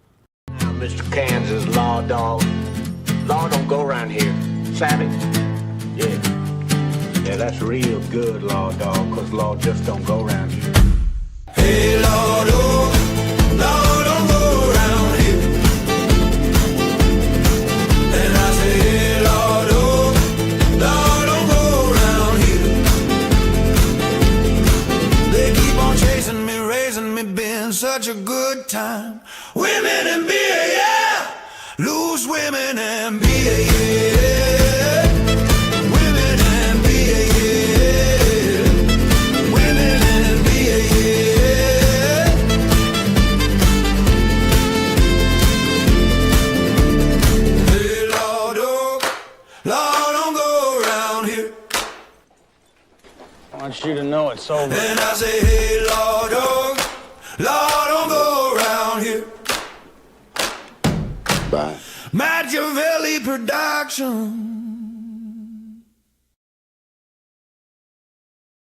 Mr. Kansas law dog. Law don't go around here. Savvy? Yeah. Yeah, that's real good, law dog, 'cause law just don't go around here. Hey, Lord, oh, Lord, don't go around here. And I say, hey, Lord, oh, Lord, don't go around here. They keep on chasing me, raising me, been such a good time. Women and beer, yeah. Loose women and beer, yeah. Women and beer, yeah. Women and beer, yeah. Hey, Lord, oh, Lord, don't go around here. I want you to know it's over. And I say, hey, Lord, oh, Lord, don't go around here. Bye. Machiavelli Production.